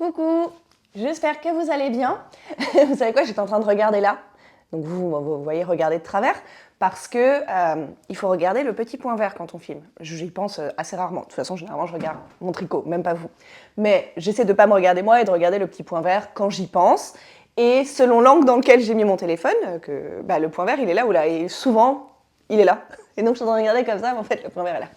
Coucou, j'espère que vous allez bien. Vous savez quoi, j'étais en train de regarder là. Donc vous voyez regarder de travers parce que il faut regarder le petit point vert quand on filme. J'y pense assez rarement. De toute façon, généralement, je regarde mon tricot, même pas vous. Mais j'essaie de ne pas me regarder moi et de regarder le petit point vert quand j'y pense. Et selon l'angle dans lequel j'ai mis mon téléphone, le point vert, il est là ou là. Et souvent, il est là. Et donc, je suis en train de regarder comme ça, mais en fait, le point vert est là.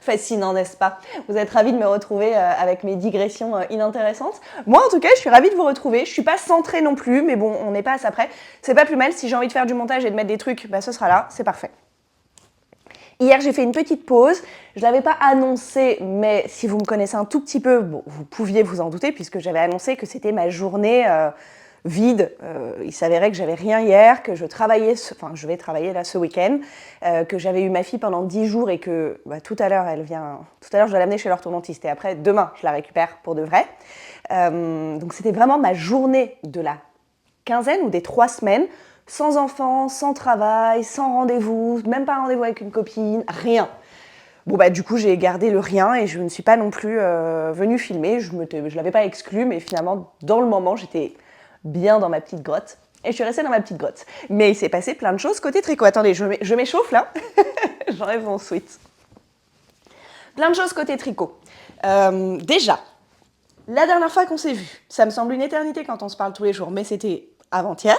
Fascinant, n'est-ce pas? Vous êtes ravis de me retrouver avec mes digressions inintéressantes. Moi, en tout cas, je suis ravie de vous retrouver. Je suis pas centrée non plus, mais bon, on n'est pas à ça près. C'est pas plus mal. Si j'ai envie de faire du montage et de mettre des trucs, ce sera là, c'est parfait. Hier, j'ai fait une petite pause. Je ne l'avais pas annoncé, mais si vous me connaissez un tout petit peu, bon, vous pouviez vous en douter, puisque j'avais annoncé que c'était ma journée vide. Il s'avérait que j'avais rien hier, que je vais travailler là ce week-end, que j'avais eu ma fille pendant 10 jours et que tout à l'heure, je dois l'amener chez l'orthodontiste et après, demain, je la récupère pour de vrai. Donc c'était vraiment ma journée de la quinzaine ou des 3 semaines, sans enfant, sans travail, sans rendez-vous, même pas rendez-vous avec une copine, rien. Bon du coup j'ai gardé le rien et je ne suis pas non plus venue filmer, je l'avais pas exclu, mais finalement dans le moment j'étais bien dans ma petite grotte et je suis restée dans ma petite grotte. Mais il s'est passé plein de choses côté tricot. Attendez, je m'échauffe là, j'enlève mon sweat. Plein de choses côté tricot. Déjà, la dernière fois qu'on s'est vu, ça me semble une éternité quand on se parle tous les jours, mais c'était avant-hier,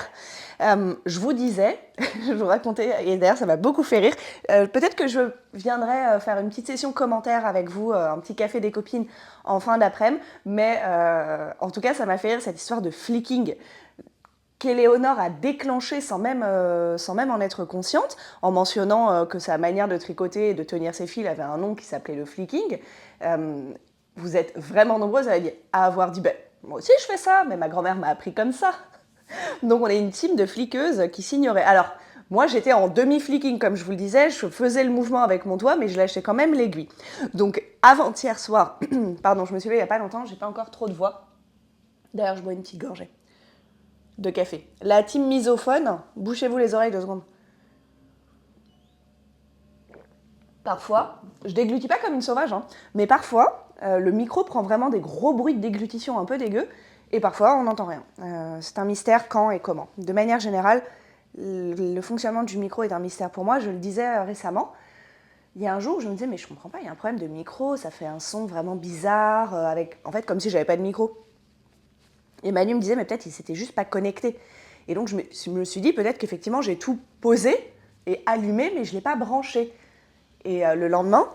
je vous disais, je vous racontais, et d'ailleurs ça m'a beaucoup fait rire, peut-être que je viendrai faire une petite session commentaire avec vous, un petit café des copines en fin d'après-midi, mais en tout cas ça m'a fait rire cette histoire de flicking qu'Éléonore a déclenché sans même en être consciente, en mentionnant que sa manière de tricoter et de tenir ses fils avait un nom qui s'appelait le flicking. Vous êtes vraiment nombreuses à avoir dit moi aussi je fais ça, mais ma grand-mère m'a appris comme ça. Donc on est une team de fliqueuses qui s'ignoraient. Alors moi j'étais en demi-flicking comme je vous le disais, je faisais le mouvement avec mon doigt mais je lâchais quand même l'aiguille. Donc avant-hier soir, pardon, je me suis levée il n'y a pas longtemps, j'ai pas encore trop de voix. D'ailleurs je bois une petite gorgée de café. La team misophone, bouchez-vous les oreilles 2 secondes. Parfois, je déglutis pas comme une sauvage, mais parfois le micro prend vraiment des gros bruits de déglutition un peu dégueux. Et parfois, on n'entend rien. C'est un mystère quand et comment. De manière générale, le fonctionnement du micro est un mystère pour moi. Je le disais récemment. Il y a un jour où je me disais, mais je comprends pas, il y a un problème de micro, ça fait un son vraiment bizarre, en fait, comme si j'avais pas de micro. Et Manu me disait, mais peut-être il s'était juste pas connecté. Et donc, je me suis dit, peut-être qu'effectivement, j'ai tout posé et allumé, mais je l'ai pas branché. Et le lendemain,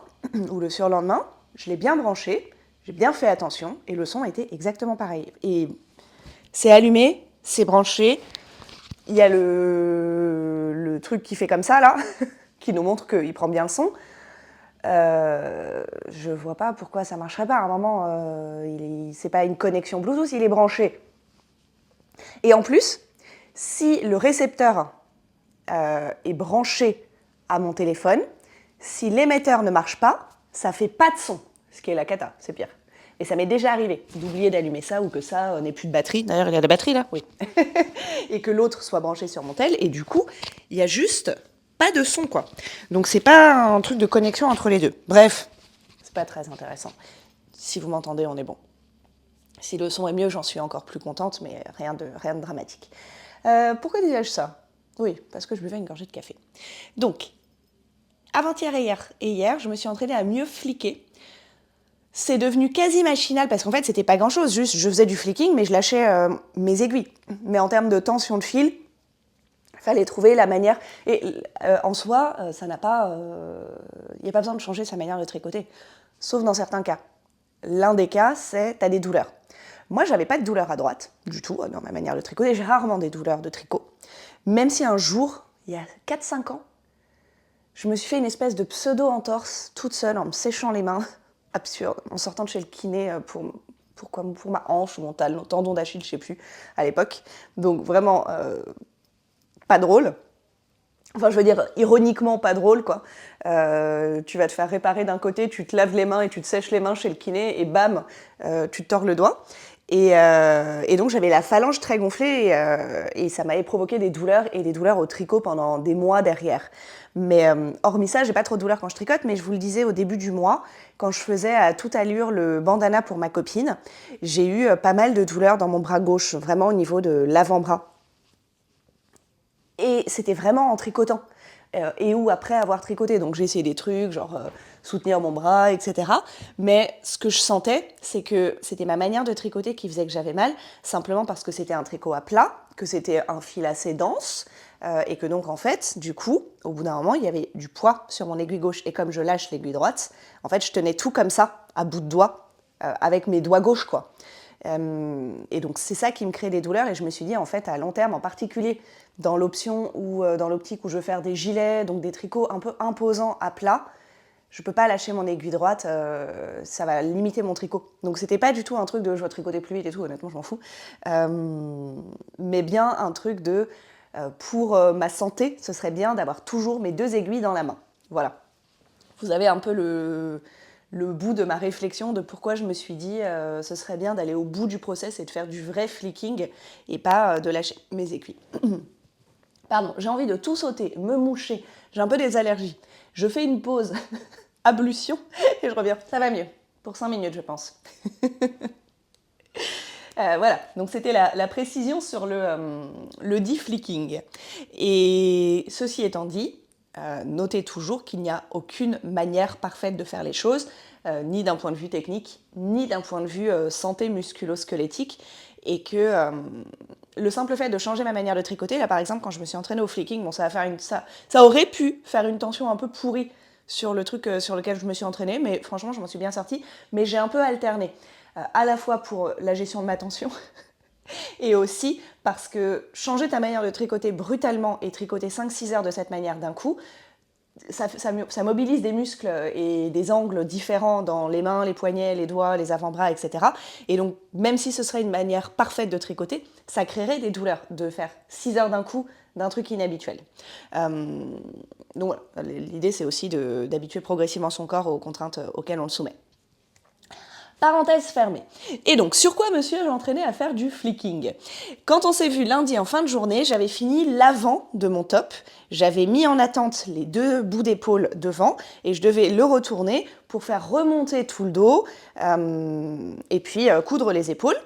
ou le surlendemain, je l'ai bien branché, j'ai bien fait attention, et le son était exactement pareil. Et c'est allumé, c'est branché, il y a le truc qui fait comme ça, là, qui nous montre qu'il prend bien le son. Je vois pas pourquoi ça marcherait pas. À un moment, c'est pas une connexion Bluetooth, il est branché. Et en plus, si le récepteur est branché à mon téléphone, si l'émetteur ne marche pas, ça fait pas de son, ce qui est la cata, c'est pire. Et ça m'est déjà arrivé d'oublier d'allumer ça ou que ça n'ait plus de batterie. D'ailleurs, il y a la batterie là, oui. Et que l'autre soit branché sur mon tel. Et du coup, il y a juste pas de son, quoi. Donc, c'est pas un truc de connexion entre les deux. Bref, c'est pas très intéressant. Si vous m'entendez, on est bon. Si le son est mieux, j'en suis encore plus contente, mais rien de dramatique. Pourquoi disais-je ça? Oui, parce que je buvais une gorgée de café. Donc, avant-hier et hier, je me suis entraînée à mieux fliquer. C'est devenu quasi machinal parce qu'en fait, c'était pas grand-chose. Juste, je faisais du flicking, mais je lâchais mes aiguilles. Mais en termes de tension de fil, il fallait trouver la manière. Et en soi, ça n'a pas. Il n'y a pas besoin de changer sa manière de tricoter. Sauf dans certains cas. L'un des cas, c'est t'as des douleurs. Moi, j'avais pas de douleurs à droite, du tout, dans ma manière de tricoter. J'ai rarement des douleurs de tricot. Même si un jour, il y a 4-5 ans, je me suis fait une espèce de pseudo-entorse toute seule en me séchant les mains. Absurde, en sortant de chez le kiné pour ma hanche ou mon tendon d'Achille, je sais plus, à l'époque. Donc vraiment pas drôle. Enfin, je veux dire, ironiquement pas drôle, quoi. Tu vas te faire réparer d'un côté, tu te laves les mains et tu te sèches les mains chez le kiné et bam, tu te tords le doigt. Et donc j'avais la phalange très gonflée et ça m'avait provoqué des douleurs et des douleurs au tricot pendant des mois derrière. Mais hormis ça, j'ai pas trop de douleurs quand je tricote, mais je vous le disais au début du mois, quand je faisais à toute allure le bandana pour ma copine, j'ai eu pas mal de douleurs dans mon bras gauche, vraiment au niveau de l'avant-bras. Et c'était vraiment en tricotant. Et ou après avoir tricoté. Donc j'ai essayé des trucs, genre soutenir mon bras, etc. Mais ce que je sentais, c'est que c'était ma manière de tricoter qui faisait que j'avais mal, simplement parce que c'était un tricot à plat, que c'était un fil assez dense, et que donc en fait, du coup, au bout d'un moment, il y avait du poids sur mon aiguille gauche. Et comme je lâche l'aiguille droite, en fait, je tenais tout comme ça, à bout de doigt, avec mes doigts gauches, quoi. Et donc c'est ça qui me crée des douleurs et je me suis dit en fait à long terme, en particulier dans l'option ou dans l'optique où je veux faire des gilets, donc des tricots un peu imposants à plat, je peux pas lâcher mon aiguille droite, ça va limiter mon tricot. Donc c'était pas du tout un truc de je vais tricoter plus vite et tout, honnêtement je m'en fous, mais bien un truc de pour ma santé, ce serait bien d'avoir toujours mes 2 aiguilles dans la main. Voilà. Vous avez un peu le bout de ma réflexion de pourquoi je me suis dit ce serait bien d'aller au bout du process et de faire du vrai flicking et pas de lâcher mes aiguilles. Pardon, j'ai envie de tout sauter, me moucher, j'ai un peu des allergies. Je fais une pause, ablution, et je reviens. Ça va mieux, pour 5 minutes je pense. Voilà, donc c'était la précision sur le dit flicking. Et ceci étant dit, notez toujours qu'il n'y a aucune manière parfaite de faire les choses, ni d'un point de vue technique, ni d'un point de vue santé musculo-squelettique, et que le simple fait de changer ma manière de tricoter, là par exemple quand je me suis entraînée au flicking, bon, ça aurait pu faire une tension un peu pourrie sur le truc sur lequel je me suis entraînée, mais franchement je m'en suis bien sortie, mais j'ai un peu alterné, à la fois pour la gestion de ma tension, et aussi parce que changer ta manière de tricoter brutalement et tricoter 5-6 heures de cette manière d'un coup, ça mobilise des muscles et des angles différents dans les mains, les poignets, les doigts, les avant-bras, etc. Et donc, même si ce serait une manière parfaite de tricoter, ça créerait des douleurs de faire 6 heures d'un coup d'un truc inhabituel. Donc voilà, l'idée c'est aussi d'habituer progressivement son corps aux contraintes auxquelles on le soumet. Parenthèse fermée. Et donc, sur quoi monsieur j'ai entraîné à faire du flicking? Quand on s'est vu lundi en fin de journée, j'avais fini l'avant de mon top. J'avais mis en attente les 2 bouts d'épaule devant et je devais le retourner pour faire remonter tout le dos et puis coudre les épaules,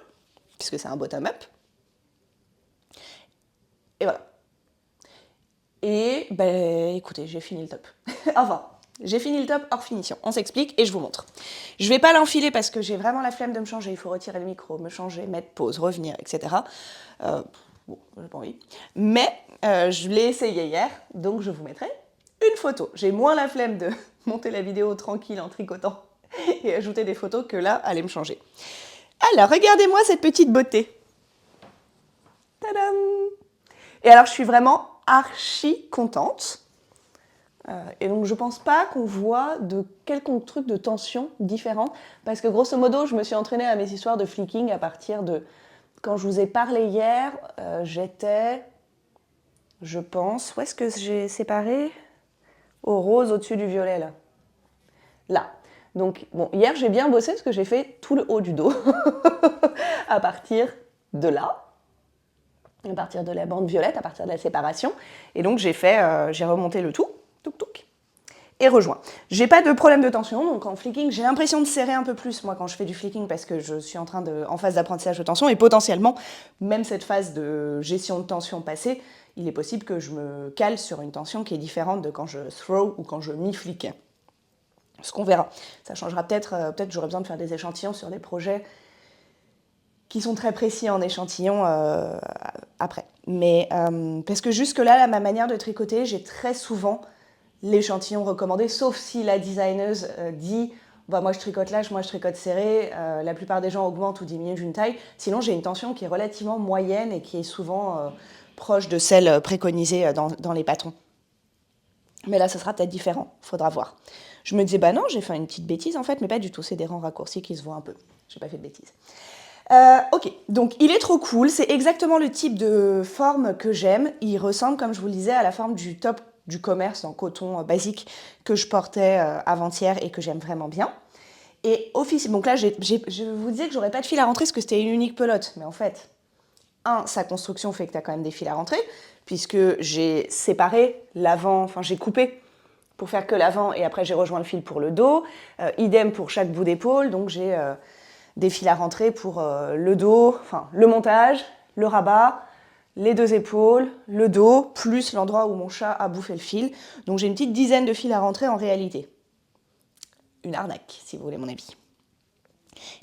puisque c'est un bottom-up. Et voilà. Et ben écoutez, j'ai fini le top. Enfin, j'ai fini le top hors finition. On s'explique et je vous montre. Je vais pas l'enfiler parce que j'ai vraiment la flemme de me changer. Il faut retirer le micro, me changer, mettre pause, revenir, etc. Bon, j'ai pas envie. Mais je l'ai essayé hier, donc je vous mettrai une photo. J'ai moins la flemme de monter la vidéo tranquille en tricotant et ajouter des photos que là, aller me changer. Alors, regardez-moi cette petite beauté. Tadam! Et alors, je suis vraiment archi contente. Et donc je pense pas qu'on voit de quelconque truc de tension différente, parce que grosso modo, je me suis entraînée à mes histoires de flicking à partir de... Quand je vous ai parlé hier, j'étais, je pense... Où est-ce que j'ai séparé? Au rose au-dessus du violet, là. Là. Donc, bon, hier, j'ai bien bossé parce que j'ai fait tout le haut du dos à partir de là. À partir de la bande violette, à partir de la séparation. Et donc, j'ai remonté le tout. Touc, et rejoint. J'ai pas de problème de tension, donc en flicking, j'ai l'impression de serrer un peu plus, moi, quand je fais du flicking, parce que je suis en phase d'apprentissage de tension, et potentiellement, même cette phase de gestion de tension passée, il est possible que je me cale sur une tension qui est différente de quand je throw ou quand je mi-flick. Ce qu'on verra. Ça changera peut-être j'aurai besoin de faire des échantillons sur des projets qui sont très précis en échantillons après. Mais parce que jusque-là, ma manière de tricoter, j'ai très souvent l'échantillon recommandé, sauf si la designeuse dit bah, moi je tricote lâche, moi je tricote serré, la plupart des gens augmentent ou diminuent d'une taille. Sinon, j'ai une tension qui est relativement moyenne et qui est souvent proche de celle préconisée dans les patrons. Mais là, ce sera peut-être différent, faudra voir. Je me disais, bah non, j'ai fait une petite bêtise en fait, mais pas du tout, c'est des rangs raccourcis qui se voient un peu. J'ai pas fait de bêtises. Ok, donc il est trop cool, c'est exactement le type de forme que j'aime. Il ressemble, comme je vous le disais, à la forme du top du commerce en coton basique que je portais avant-hier et que j'aime vraiment bien. Et donc là, je vous disais que j'aurais pas de fil à rentrer parce que c'était une unique pelote. Mais en fait, sa construction fait que tu as quand même des fils à rentrer, puisque j'ai séparé l'avant, enfin j'ai coupé pour faire que l'avant et après j'ai rejoint le fil pour le dos. Idem pour chaque bout d'épaule, donc j'ai des fils à rentrer pour le dos, enfin le montage, le rabat, les 2 épaules, le dos, plus l'endroit où mon chat a bouffé le fil. Donc j'ai une petite dizaine de fils à rentrer en réalité. Une arnaque, si vous voulez mon avis.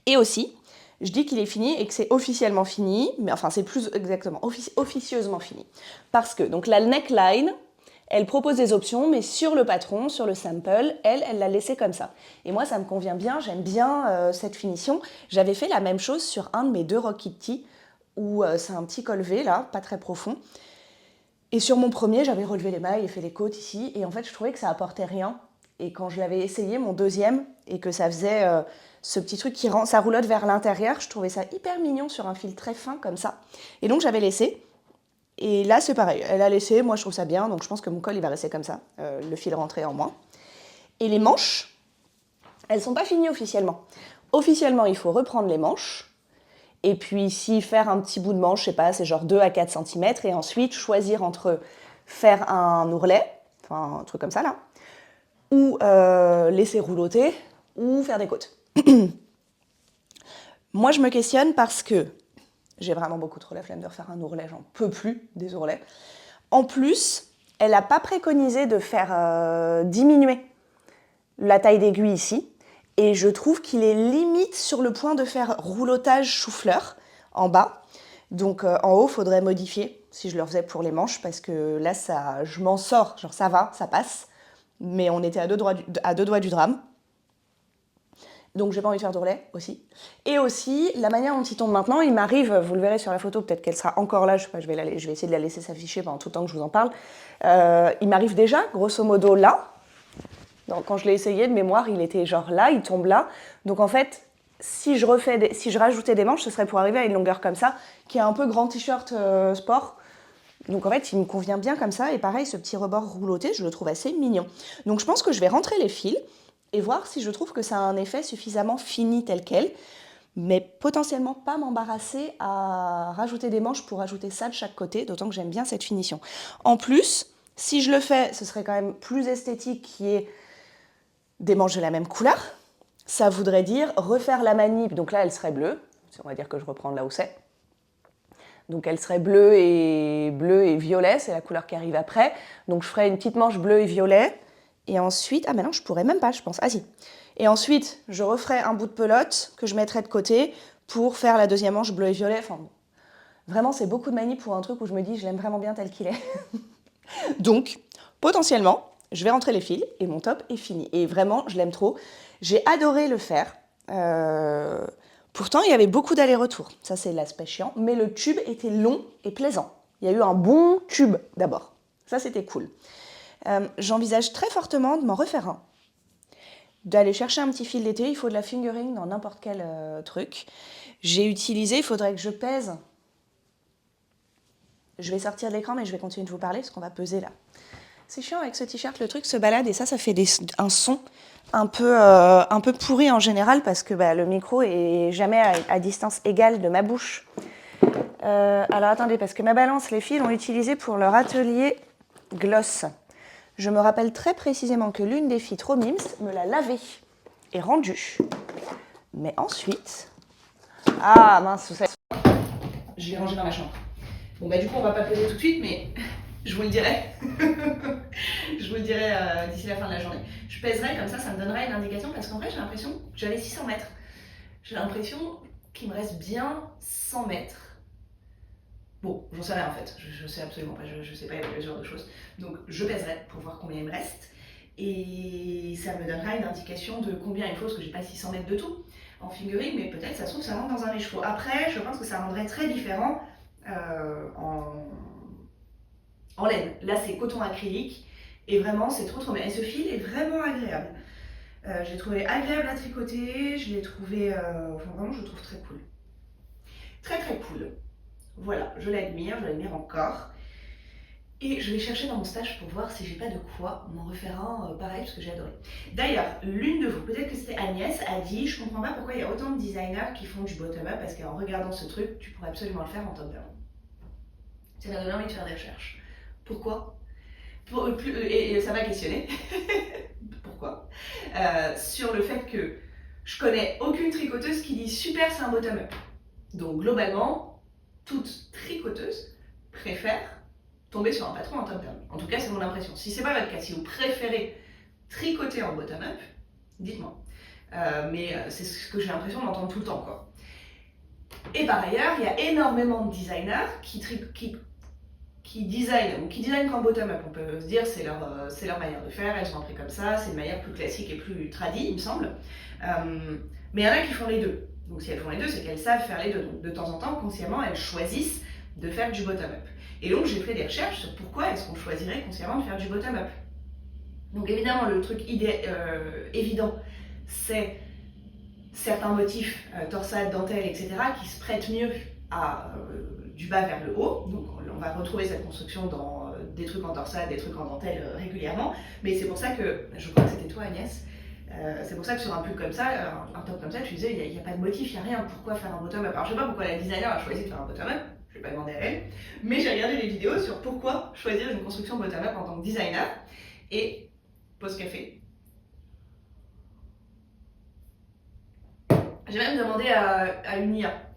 Et aussi, je dis qu'il est fini et que c'est officiellement fini, mais enfin c'est plus exactement officieusement fini. Parce que donc la neckline, elle propose des options, mais sur le patron, sur le sample, elle l'a laissé comme ça. Et moi, ça me convient bien, j'aime bien cette finition. J'avais fait la même chose sur un de mes 2 Rock Kitty, où c'est un petit col V, là, pas très profond. Et sur mon premier, j'avais relevé les mailles et fait les côtes ici, et en fait, je trouvais que ça apportait rien. Et quand je l'avais essayé, mon deuxième, et que ça faisait ce petit truc qui rend sa roulotte vers l'intérieur, je trouvais ça hyper mignon sur un fil très fin comme ça. Et donc j'avais laissé. Et là c'est pareil, elle a laissé, moi je trouve ça bien, donc je pense que mon col il va rester comme ça, le fil rentré en moins. Et les manches, elles sont pas finies officiellement. Officiellement il faut reprendre les manches, et puis ici faire un petit bout de manche, je sais pas, c'est genre 2 à 4 cm, et ensuite choisir entre faire un ourlet, enfin un truc comme ça là, ou laisser rouloter, ou faire des côtes. Moi, je me questionne parce que j'ai vraiment beaucoup trop la flemme de refaire un ourlet, j'en peux plus des ourlets. En plus, elle n'a pas préconisé de faire diminuer la taille d'aiguille ici, et je trouve qu'il est limite sur le point de faire roulotage chou-fleur en bas. Donc en haut, il faudrait modifier si je le faisais pour les manches, parce que là, je m'en sors, genre ça va, ça passe, mais on était à deux doigts du drame. Donc j'ai pas envie de faire d'ourlet aussi. Et aussi, la manière dont il tombe maintenant, il m'arrive, vous le verrez sur la photo, peut-être qu'elle sera encore là, je sais pas, je vais essayer de la laisser s'afficher pendant tout le temps que je vous en parle. Il m'arrive déjà, grosso modo, là. Donc, quand je l'ai essayé de mémoire, il était genre là, il tombe là. Donc en fait, si je rajoutais des manches, ce serait pour arriver à une longueur comme ça, qui est un peu grand t-shirt sport. Donc en fait, il me convient bien comme ça. Et pareil, ce petit rebord rouloté, je le trouve assez mignon. Donc je pense que je vais rentrer les fils et voir si je trouve que ça a un effet suffisamment fini tel quel, mais potentiellement pas m'embarrasser à rajouter des manches pour ajouter ça de chaque côté, d'autant que j'aime bien cette finition. En plus, si je le fais, ce serait quand même plus esthétique qu'il y ait des manches de la même couleur. Ça voudrait dire refaire la manip, donc là elle serait bleue, on va dire que je reprends là où c'est. Donc elle serait bleue et violet, c'est la couleur qui arrive après. Donc je ferais une petite manche bleu et violet. Et ensuite, ah mais non, je pourrais même pas, je pense. Ah si. Et ensuite, je referais un bout de pelote que je mettrais de côté pour faire la deuxième manche bleu et violet. Enfin, vraiment, c'est beaucoup de manip pour un truc où je me dis, je l'aime vraiment bien tel qu'il est. Donc, potentiellement, je vais rentrer les fils et mon top est fini. Et vraiment, je l'aime trop. J'ai adoré le faire. Pourtant, il y avait beaucoup d'allers-retours. Ça, c'est l'aspect chiant. Mais le tube était long et plaisant. Il y a eu un bon tube d'abord. Ça, c'était cool. J'envisage très fortement de m'en refaire un. D'aller chercher un petit fil d'été. Il faut de la fingering dans n'importe quel truc. J'ai utilisé, il faudrait que je pèse. Je vais sortir de l'écran, mais je vais continuer de vous parler parce qu'on va peser là. C'est chiant avec ce t-shirt, le truc se balade et ça fait un son un peu pourri en général parce que le micro est jamais à distance égale de ma bouche. Alors attendez, parce que ma balance, les filles l'ont utilisé pour leur atelier gloss. Je me rappelle très précisément que l'une des filles trop mimes me l'a lavé et rendu. Mais ensuite... Ah mince, vous savez... Je l'ai rangé dans ma chambre. Bon du coup on va pas peser tout de suite, mais je vous le dirai. Je vous le dirai d'ici la fin de la journée. Je pèserai comme ça me donnera une indication parce qu'en vrai j'ai l'impression que j'avais 600 mètres. J'ai l'impression qu'il me reste bien 100 mètres. Bon, j'en sais rien en fait, je sais absolument pas, je sais pas, il y a plusieurs de choses. Donc je pèserai pour voir combien il me reste. Et ça me donnera une indication de combien il faut, parce que j'ai pas 600 mètres de tout en fingering, mais peut-être ça se trouve ça rentre dans un écheveau. Après, je pense que ça rendrait très différent en laine. Là c'est coton acrylique et vraiment c'est trop bien. Et ce fil est vraiment agréable. Je l'ai trouvé agréable à tricoter, je l'ai trouvé, enfin vraiment je le trouve très cool. Très très cool. Voilà, je l'admire encore. Et je vais chercher dans mon stage pour voir si j'ai pas de quoi m'en refaire un pareil, parce que j'ai adoré. D'ailleurs, l'une de vous, peut-être que c'était Agnès, a dit « Je comprends pas pourquoi il y a autant de designers qui font du bottom-up, parce qu'en regardant ce truc, tu pourrais absolument le faire en top-down. » Ça m'a donné envie de faire des recherches. Pourquoi et ça m'a questionné. Pourquoi sur le fait que je connais aucune tricoteuse qui dit « Super, c'est un bottom-up ». Donc globalement, toute tricoteuse préfère tomber sur un patron en top-down. En tout cas, c'est mon impression. Si c'est pas votre cas, si vous préférez tricoter en bottom-up, dites-moi. Mais c'est ce que j'ai l'impression d'entendre tout le temps, quoi. Et par ailleurs, il y a énormément de designers qui designent qu'en bottom-up. On peut se dire c'est leur manière de faire, elles ont appris comme ça, c'est une manière plus classique et plus tradie, il me semble. Mais il y en a qui font les deux. Donc si elles font les deux, c'est qu'elles savent faire les deux. Donc de temps en temps, consciemment, elles choisissent de faire du bottom-up. Et donc j'ai fait des recherches sur pourquoi est-ce qu'on choisirait consciemment de faire du bottom-up. Donc évidemment, le truc évident, c'est certains motifs, torsade, dentelle, etc., qui se prêtent mieux à du bas vers le haut. Donc on va retrouver cette construction dans des trucs en torsade, des trucs en dentelle régulièrement. Mais c'est pour ça que, je crois que c'était toi Agnès, c'est pour ça que sur un pull comme ça, un top comme ça, tu disais il n'y a pas de motif, il n'y a rien, pourquoi faire un bottom-up. Alors je sais pas pourquoi la designer a choisi de faire un bottom-up, je vais pas demander à elle, mais j'ai regardé des vidéos sur pourquoi choisir une construction bottom-up en tant que designer. Et pause café. J'ai même demandé à une IA.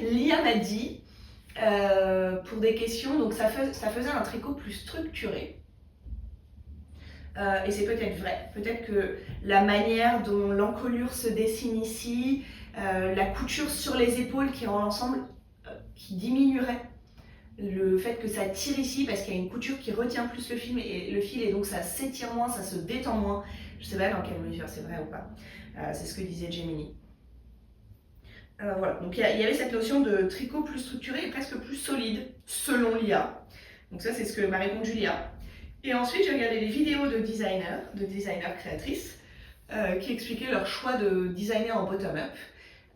L'IA m'a dit, pour des questions, donc ça faisait un tricot plus structuré. Et c'est peut-être vrai. Peut-être que la manière dont l'encolure se dessine ici, la couture sur les épaules qui rend l'ensemble, qui diminuerait le fait que ça tire ici parce qu'il y a une couture qui retient plus le fil et donc ça s'étire moins, ça se détend moins. Je sais pas dans quelle mesure c'est vrai ou pas. C'est ce que disait Gemini. Voilà, donc il y avait cette notion de tricot plus structuré et presque plus solide, selon l'IA. Donc ça, c'est ce que m'a répondu l'IA. Et ensuite, j'ai regardé des vidéos de designers créatrices, qui expliquaient leur choix de designer en bottom-up.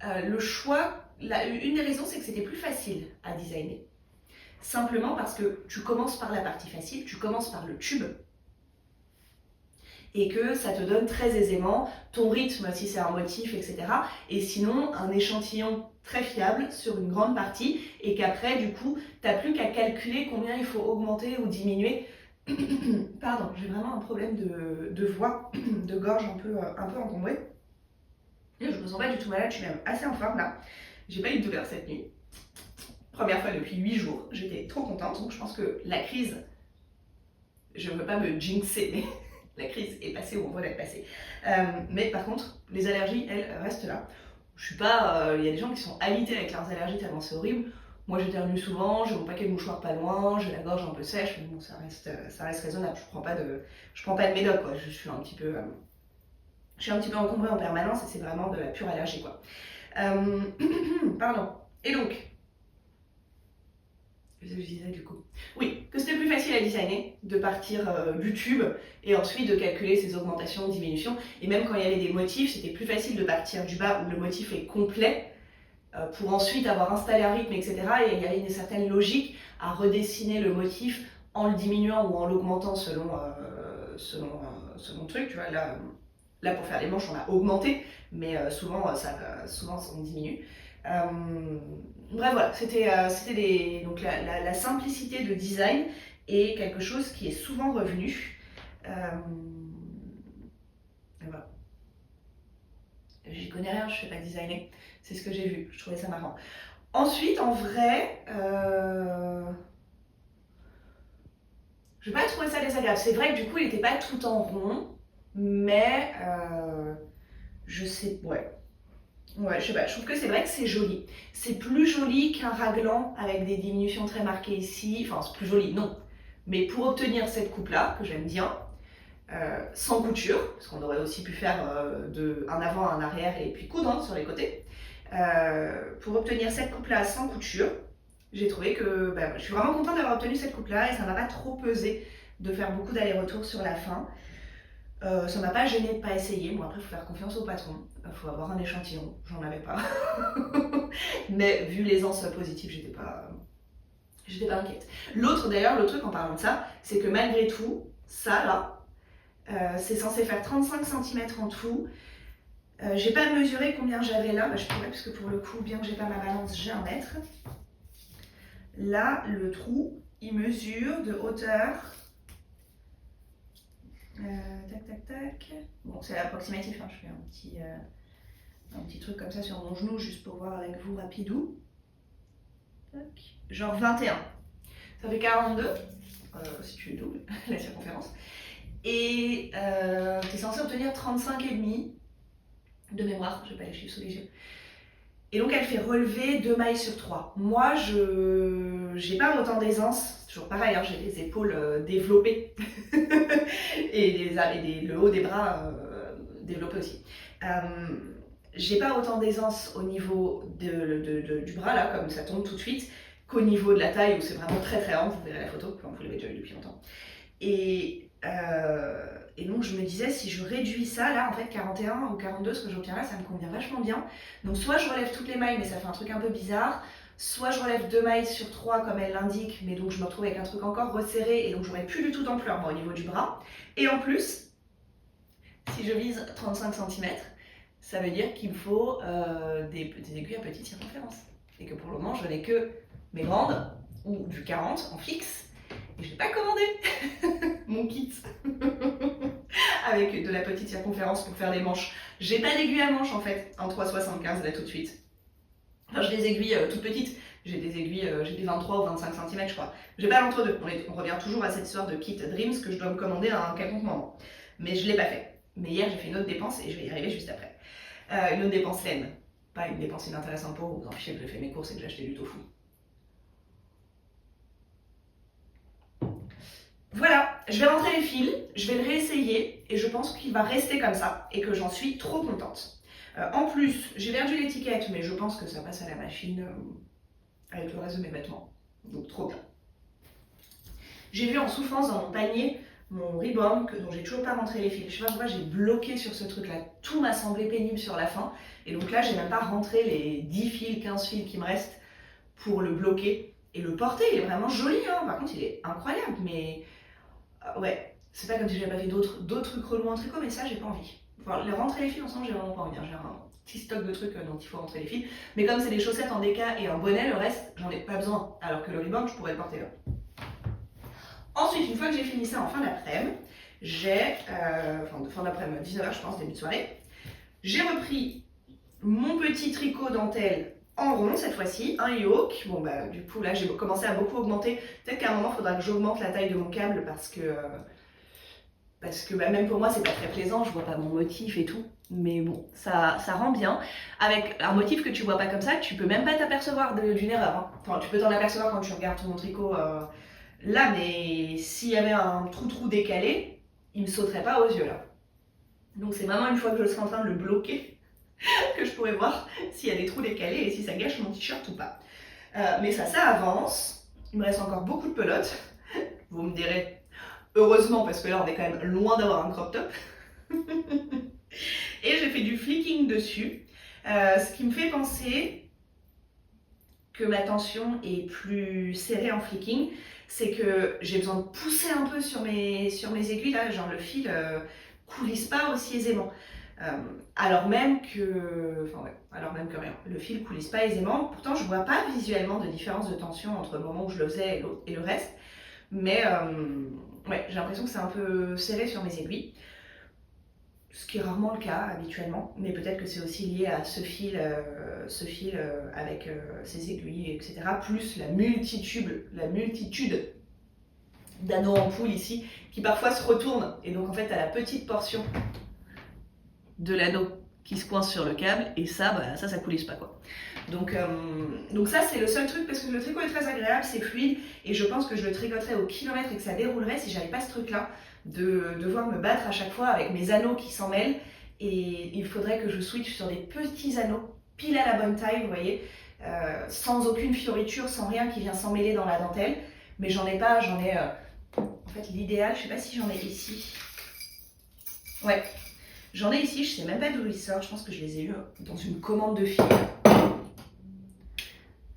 Le choix, une des raisons, c'est que c'était plus facile à designer. Simplement parce que tu commences par la partie facile, tu commences par le tube, et que ça te donne très aisément ton rythme si c'est un motif, etc. Et sinon, un échantillon très fiable sur une grande partie, et qu'après, du coup, tu n'as plus qu'à calculer combien il faut augmenter ou diminuer. Pardon, j'ai vraiment un problème de voix, de gorge un peu encombrée. Et je me sens pas du tout malade, je suis même assez en forme là. J'ai pas eu de douleur cette nuit. Première fois depuis 8 jours, j'étais trop contente, donc je pense que la crise, je ne veux pas me jinxer, mais la crise est passée ou on voit d'être passée. Mais par contre, les allergies, elles, restent là. Je suis pas. Il y a des gens qui sont alités avec leurs allergies tellement c'est horrible. Moi j'éternue souvent, j'ai mon paquet de mouchoirs pas loin, j'ai la gorge un peu sèche, mais bon, ça reste raisonnable. Je prends pas de médoc, quoi. Je suis un petit peu encombrée en permanence et c'est vraiment de la pure allergie, quoi. Pardon. Et donc, je disais du coup. Oui, que c'était plus facile à designer, de partir du tube et ensuite de calculer ses augmentations, diminutions. Et même quand il y avait des motifs, c'était plus facile de partir du bas où le motif est complet pour ensuite avoir installé un rythme, etc. Et il y avait une certaine logique à redessiner le motif en le diminuant ou en l'augmentant selon le truc. Tu vois, là, pour faire les manches, on a augmenté, mais souvent on diminue. Bref, voilà, donc la simplicité de design est quelque chose qui est souvent revenu. Voilà. J'y connais rien, je ne fais pas designer. C'est ce que j'ai vu, je trouvais ça marrant. Ensuite, en vrai, je n'ai pas trouvé ça désagréable. C'est vrai que du coup, il n'était pas tout en rond, mais je sais, ouais, je sais pas, je trouve que c'est vrai que c'est joli. C'est plus joli qu'un raglan avec des diminutions très marquées ici. Enfin, c'est plus joli, non. Mais pour obtenir cette coupe-là, que j'aime bien, sans couture, parce qu'on aurait aussi pu faire un avant, un arrière et puis coudre sur les côtés. Pour obtenir cette coupe-là sans couture, j'ai trouvé que je suis vraiment contente d'avoir obtenu cette coupe-là et ça m'a pas trop pesé de faire beaucoup d'allers-retours sur la fin. Ça m'a pas gêné de pas essayer. Bon, après, il faut faire confiance au patron. Il faut avoir un échantillon. J'en avais pas. Mais vu l'aisance positive, j'étais j'étais pas inquiète. L'autre d'ailleurs, le truc en parlant de ça, c'est que malgré tout, ça là, c'est censé faire 35 cm en tout. J'ai pas mesuré combien j'avais là, je pourrais parce que pour le coup, bien que j'ai pas ma balance, j'ai 1 mètre. Là, le trou, il mesure de hauteur. Tac, tac, tac. Bon, c'est approximatif, hein. Je fais un petit truc comme ça sur mon genou, juste pour voir avec vous rapidou. Tac. Genre 21. Ça fait 42, si tu doubles la circonférence. Et tu es censé obtenir 35,5 de mémoire, je n'ai pas les chiffres sous les yeux. Et donc elle fait relever 2 mailles sur 3. Moi, je n'ai pas autant d'aisance, c'est toujours pareil, hein, j'ai les épaules développées et le haut des bras développés aussi. J'ai pas autant d'aisance au niveau du bras, là, comme ça tombe tout de suite, qu'au niveau de la taille, où c'est vraiment très très rare, vous verrez la photo, comme vous l'avez déjà vu depuis longtemps. Et donc je me disais, si je réduis ça, là, en fait, 41 ou 42, ce que j'obtiens là, ça me convient vachement bien. Donc soit je relève toutes les mailles, mais ça fait un truc un peu bizarre, soit je relève 2 mailles sur 3, comme elle l'indique, mais donc je me retrouve avec un truc encore resserré, et donc j'aurais plus du tout d'ampleur, moi, au niveau du bras. Et en plus, si je vise 35 cm, ça veut dire qu'il me faut des aiguilles à petite circonférence. Et que pour le moment, je n'ai que mes grandes, ou du 40 en fixe, et je n'ai pas commandé mon kit avec de la petite circonférence pour faire les manches. J'ai pas d'aiguille à manche en fait, en 3,75 là tout de suite. Enfin, j'ai des aiguilles toutes petites, j'ai des aiguilles, j'ai des 23 ou 25 cm je crois. J'ai pas l'entre-deux, on revient toujours à cette histoire de kit Dreams que je dois me commander à un quelconque moment. Mais je l'ai pas fait. Mais hier j'ai fait une autre dépense et je vais y arriver juste après. Une autre dépense laine, pas une dépense inintéressante pour vous, vous en fichez que j'ai fait mes courses et que j'ai acheté du tofu. Voilà, je vais rentrer les fils, je vais le réessayer et je pense qu'il va rester comme ça et que j'en suis trop contente. En plus, j'ai perdu l'étiquette, mais je pense que ça passe à la machine avec le reste de mes vêtements. Donc trop bien. J'ai vu en souffrance dans mon panier mon ribbon dont j'ai toujours pas rentré les fils. Je sais pas pourquoi j'ai bloqué sur ce truc-là. Tout m'a semblé pénible sur la fin. Et donc là, j'ai même pas rentré les 10 fils, 15 fils qui me restent pour le bloquer. Et le porter, il est vraiment joli, hein. Par contre, il est incroyable, mais... ouais, c'est pas comme si j'avais pas fait d'autres trucs relous en tricot, mais ça, j'ai pas envie. Enfin, les rentrer les fils ensemble, j'ai vraiment pas envie. J'ai un petit stock de trucs dont il faut rentrer les fils. Mais comme c'est des chaussettes en déca et un bonnet, le reste, j'en ai pas besoin. Alors que le ribbon, je pourrais le porter là. Ensuite, une fois que j'ai fini ça en fin d'après-midi, fin d'après-midi, 19h je pense, début de soirée, j'ai repris mon petit tricot dentelle en rond cette fois-ci, un yoke. Bon bah du coup là j'ai commencé à beaucoup augmenter. Peut-être qu'à un moment il faudra que j'augmente la taille de mon câble parce que bah, même pour moi c'est pas très plaisant, je vois pas mon motif et tout. Mais bon, ça rend bien. Avec un motif que tu vois pas comme ça, tu peux même pas t'apercevoir d'une erreur. Hein. Enfin, tu peux t'en apercevoir quand tu regardes ton tricot là, mais s'il y avait un trou décalé, il me sauterait pas aux yeux là. Donc c'est vraiment une fois que je serai en train de le bloquer que je pourrais voir s'il y a des trous décalés et si ça gâche mon t-shirt ou pas. Mais ça avance. Il me reste encore beaucoup de pelotes. Vous me direz, heureusement, parce que là on est quand même loin d'avoir un crop top. Et j'ai fait du flicking dessus, ce qui me fait penser que ma tension est plus serrée en flicking. C'est que j'ai besoin de pousser un peu sur mes aiguilles, là, genre le fil coulisse pas aussi aisément. Alors même que rien, le fil coulisse pas aisément. Pourtant, je vois pas visuellement de différence de tension entre le moment où je le faisais et le reste. Mais ouais, j'ai l'impression que c'est un peu serré sur mes aiguilles. Ce qui est rarement le cas habituellement, mais peut-être que c'est aussi lié à ce fil avec ses aiguilles, etc. Plus la multitude d'anneaux en poule ici, qui parfois se retournent. Et donc en fait, tu as la petite portion de l'anneau qui se coince sur le câble, et ça, bah, ça coulisse pas quoi. Donc ça, c'est le seul truc, parce que le tricot est très agréable, c'est fluide, et je pense que je le tricoterais au kilomètre et que ça déroulerait si j'avais pas ce truc-là, de devoir me battre à chaque fois avec mes anneaux qui s'en mêlent, et il faudrait que je switch sur des petits anneaux, pile à la bonne taille, vous voyez, sans aucune fioriture, sans rien qui vient s'emmêler dans la dentelle, mais j'en ai pas, j'en ai... en fait, l'idéal, je sais pas si j'en ai ici. Ouais, j'en ai ici, je sais même pas d'où ils sortent, je pense que je les ai eus dans une commande de fil.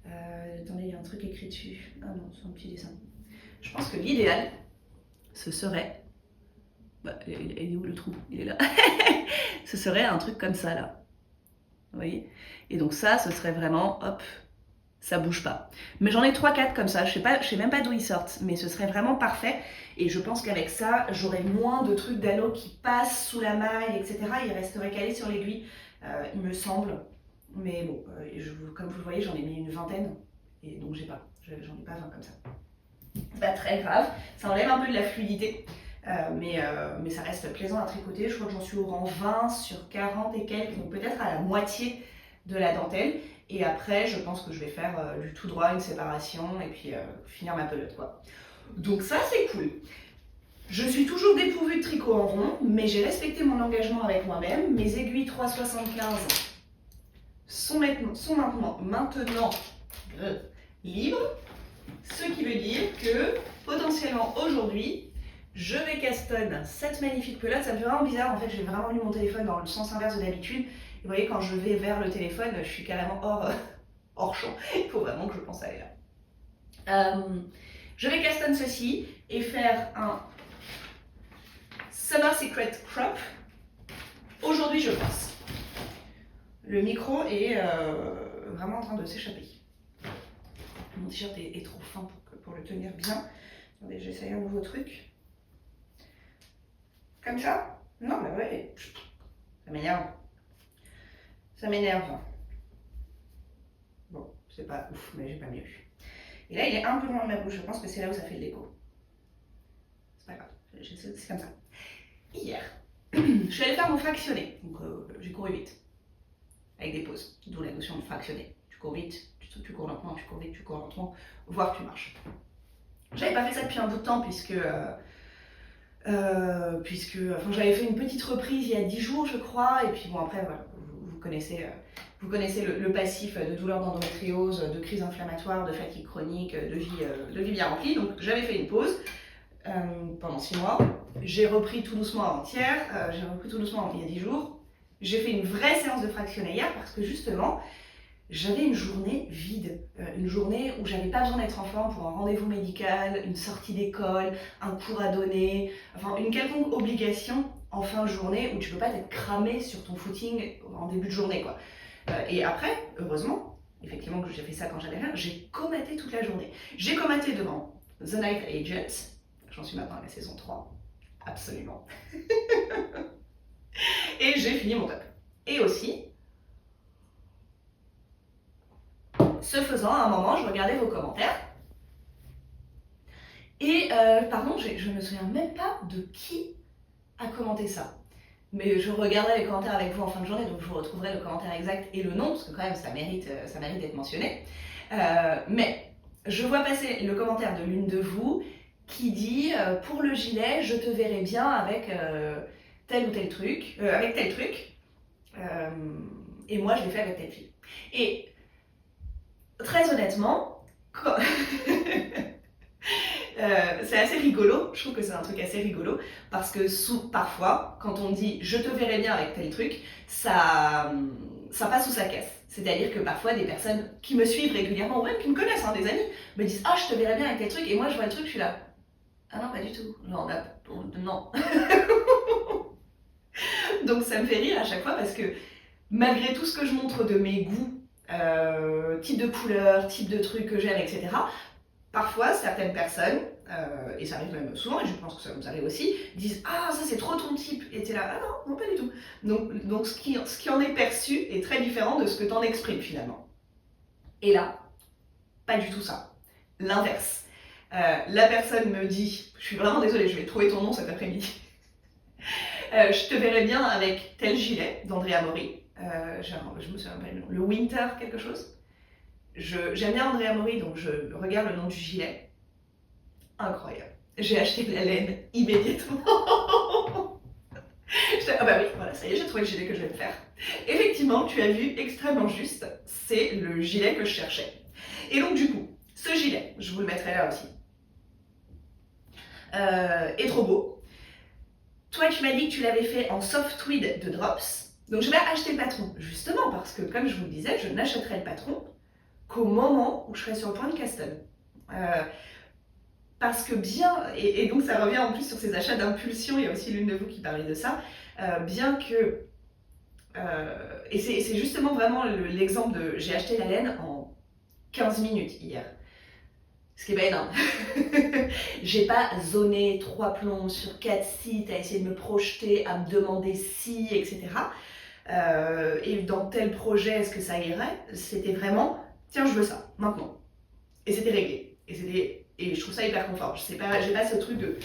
Attendez, il y a un truc écrit dessus. Ah non, c'est un petit dessin. Je pense que l'idéal, ce serait... Bah, il est où le trou? Il est là. Ce serait un truc comme ça, là. Vous voyez? Et donc ça, ce serait vraiment, hop, ça bouge pas. Mais j'en ai 3-4 comme ça, je sais même pas d'où ils sortent, mais ce serait vraiment parfait. Et je pense qu'avec ça, j'aurais moins de trucs d'anneaux qui passent sous la maille, etc. Ils resteraient calés sur l'aiguille, il me semble. Mais bon, comme vous le voyez, j'en ai mis une vingtaine. Et donc j'en ai pas 20 comme ça. C'est pas très grave, ça enlève un peu de la fluidité. Mais ça reste plaisant à tricoter. Je crois que j'en suis au rang 20 sur 40 et quelques, donc peut-être à la moitié de la dentelle. Et après, je pense que je vais faire du tout droit, une séparation, et puis finir ma pelote, quoi. Donc ça, c'est cool. Je suis toujours dépourvue de tricot en rond, mais j'ai respecté mon engagement avec moi-même. Mes aiguilles 3,75 sont maintenant libres, ce qui veut dire que potentiellement aujourd'hui, je vais castonne cette magnifique pelote. Ça me fait vraiment bizarre, en fait j'ai vraiment mis mon téléphone dans le sens inverse de d'habitude. Et vous voyez, quand je vais vers le téléphone, je suis carrément hors champ. Il faut vraiment que je pense à aller là. Je vais castonne ceci et faire un Summer Secret Crop. Aujourd'hui je pense. Le micro est vraiment en train de s'échapper. Mon t-shirt est trop fin pour le tenir bien. Attendez, j'essaye un nouveau truc. Comme ça? Non, mais ouais, ça m'énerve. Ça m'énerve. Bon, c'est pas ouf, mais j'ai pas mieux. Et là, il est un peu loin de ma bouche. Je pense que c'est là où ça fait le déco. C'est pas grave, c'est comme ça. Hier, je suis allée faire mon fractionné. Donc, j'ai couru vite. Avec des pauses. D'où la notion de fractionner. Tu cours vite, tu cours lentement, tu cours vite, tu cours lentement, voire tu marches. J'avais pas fait ça depuis un bout de temps puisque j'avais fait une petite reprise il y a 10 jours, je crois, et puis bon, après, voilà, vous connaissez le passif de douleur d'endométriose, de crise inflammatoire, de fatigue chronique, de vie bien remplie. Donc j'avais fait une pause pendant 6 mois. J'ai repris tout doucement avant-hier, j'ai repris tout doucement il y a 10 jours. J'ai fait une vraie séance de fractionné hier parce que justement, j'avais une journée vide, une journée où j'avais pas besoin d'être en forme pour un rendez-vous médical, une sortie d'école, un cours à donner, enfin une quelconque obligation en fin de journée où tu peux pas t'être cramé sur ton footing en début de journée, quoi. Et après, heureusement, effectivement que j'ai fait ça quand j'avais rien, j'ai comaté toute la journée. J'ai comaté devant The Night Agents, j'en suis maintenant à la saison 3, absolument. Et j'ai fini mon top. Et aussi, ce faisant, à un moment, je regardais vos commentaires. Et pardon, je ne me souviens même pas de qui a commenté ça. Mais je regardais les commentaires avec vous en fin de journée, donc je vous retrouverai le commentaire exact et le nom, parce que quand même ça mérite d'être mentionné. Mais je vois passer le commentaire de l'une de vous qui dit pour le gilet, je te verrai bien avec tel ou tel truc, avec tel truc. Et moi je l'ai fait avec telle fille. Et très honnêtement, c'est assez rigolo, je trouve que c'est un truc assez rigolo, parce que parfois, quand on dit « je te verrai bien avec tel truc », ça passe sous sa caisse. C'est-à-dire que parfois, des personnes qui me suivent régulièrement, ou même qui me connaissent, hein, des amis, me disent « ah, je te verrai bien avec tel truc », et moi je vois le truc, je suis là « ah non, pas du tout, genre, non ». Donc ça me fait rire à chaque fois, parce que malgré tout ce que je montre de mes goûts, type de couleur, type de trucs que j'aime, etc., parfois, certaines personnes, et ça arrive même souvent, et je pense que ça vous arrive aussi, disent « ah, ça c'est trop ton type », et t'es là « ah non, pas du tout ». Donc ce qui en est perçu est très différent de ce que t'en exprimes finalement. Et là, pas du tout ça. L'inverse. La personne me dit « je suis vraiment désolée, je vais trouver ton nom cet après-midi ». Je te verrai bien avec tel gilet d'Andrea Mori. Je me souviens pas du nom. Le Winter quelque chose. J'aime bien Andrea Mori, donc je regarde le nom du gilet. Incroyable. J'ai acheté de la laine immédiatement. Ah bah oui, voilà, ça y est, j'ai trouvé le gilet que je vais me faire. Effectivement, tu as vu extrêmement juste, c'est le gilet que je cherchais. Et donc du coup, ce gilet, je vous le mettrai là aussi, est trop beau. Toi, tu m'as dit que tu l'avais fait en soft tweed de Drops. Donc je vais acheter le patron, justement parce que comme je vous le disais, je n'achèterai le patron qu'au moment où je serai sur le point de Caston. Parce que bien, et donc ça revient en plus sur ces achats d'impulsion, il y a aussi l'une de vous qui parlait de ça, bien que, et c'est justement vraiment l'exemple de j'ai acheté la laine en 15 minutes hier, ce qui est pas énorme. J'ai pas zoné 3 plombs sur 4 sites à essayer de me projeter, à me demander si, etc. Et dans tel projet, est-ce que ça irait? C'était vraiment, tiens, je veux ça, maintenant. Et c'était réglé. Et je trouve ça hyper confort. J'ai pas ce truc de...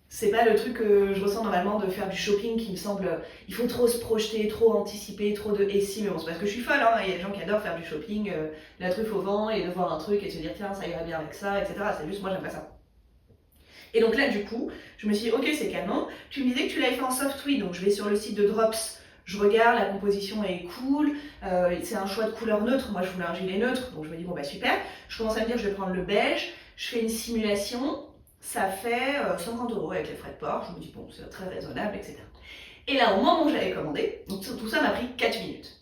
C'est pas le truc que je ressens normalement de faire du shopping qui me semble... Il faut trop se projeter, trop anticiper, trop de... Et si, mais bon, c'est parce que je suis folle, hein. Il y a des gens qui adorent faire du shopping, la truffe au vent, et de voir un truc et de se dire, tiens, ça irait bien avec ça, etc. C'est juste, moi, j'aime pas ça. Et donc là, du coup, je me suis dit, ok, c'est canon. Tu me disais que tu l'avais fait en software, donc je vais sur le site de Drops, je regarde, la composition est cool, c'est un choix de couleur neutre, moi je voulais un gilet neutre, donc je me dis, bon bah super. Je commence à me dire, je vais prendre le beige, je fais une simulation, ça fait 50 € avec les frais de port, je me dis, bon, c'est très raisonnable, etc. Et là, au moment où j'allais commander, donc tout ça m'a pris 4 minutes.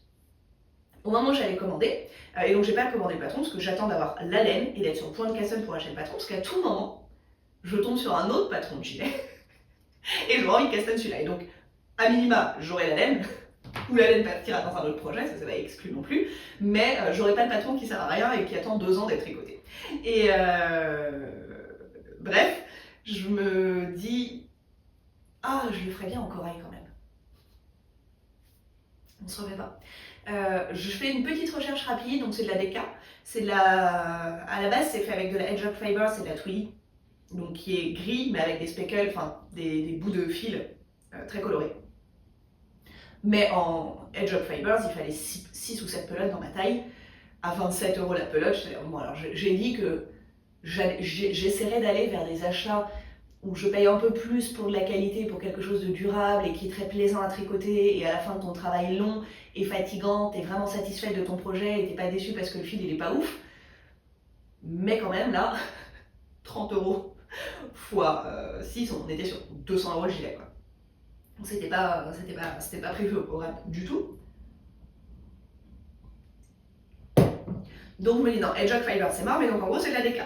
Au moment où j'allais commander, et donc j'ai pas commandé le patron, parce que j'attends d'avoir la laine et d'être sur le point de Caston pour acheter le patron, parce qu'à tout moment, je tombe sur un autre patron de gilet, et je envie de Caston celui-là. Et donc, à minima, j'aurai la laine, ou la laine partira dans un autre projet, ça va exclu non plus, mais j'aurai pas le patron qui sert à rien et qui attend 2 ans d'être tricoté. Et bref, je me dis, ah, je le ferais bien en corail quand même. On se remet pas. Je fais une petite recherche rapide, donc c'est de la DK. C'est de la... À la base, c'est fait avec de la Hedgehog Fiber, c'est de la Twilly, donc qui est gris, mais avec des speckles, enfin des bouts de fil très colorés. Mais en Hedgehog Fibers, il fallait 6 ou 7 pelotes dans ma taille, à 27 € la pelote. Bon, alors j'ai dit que j'essaierais d'aller vers des achats où je paye un peu plus pour de la qualité, pour quelque chose de durable et qui est très plaisant à tricoter, et à la fin de ton travail long et fatigant, t'es vraiment satisfaite de ton projet et t'es pas déçu parce que le fil il est pas ouf. Mais quand même là, 30 € fois 6, on était sur 200 € le gilet, quoi. C'était pas prévu au programme du tout. Donc je me dis non, Hedgehog Fiber c'est mort, mais donc en gros c'est de la DK.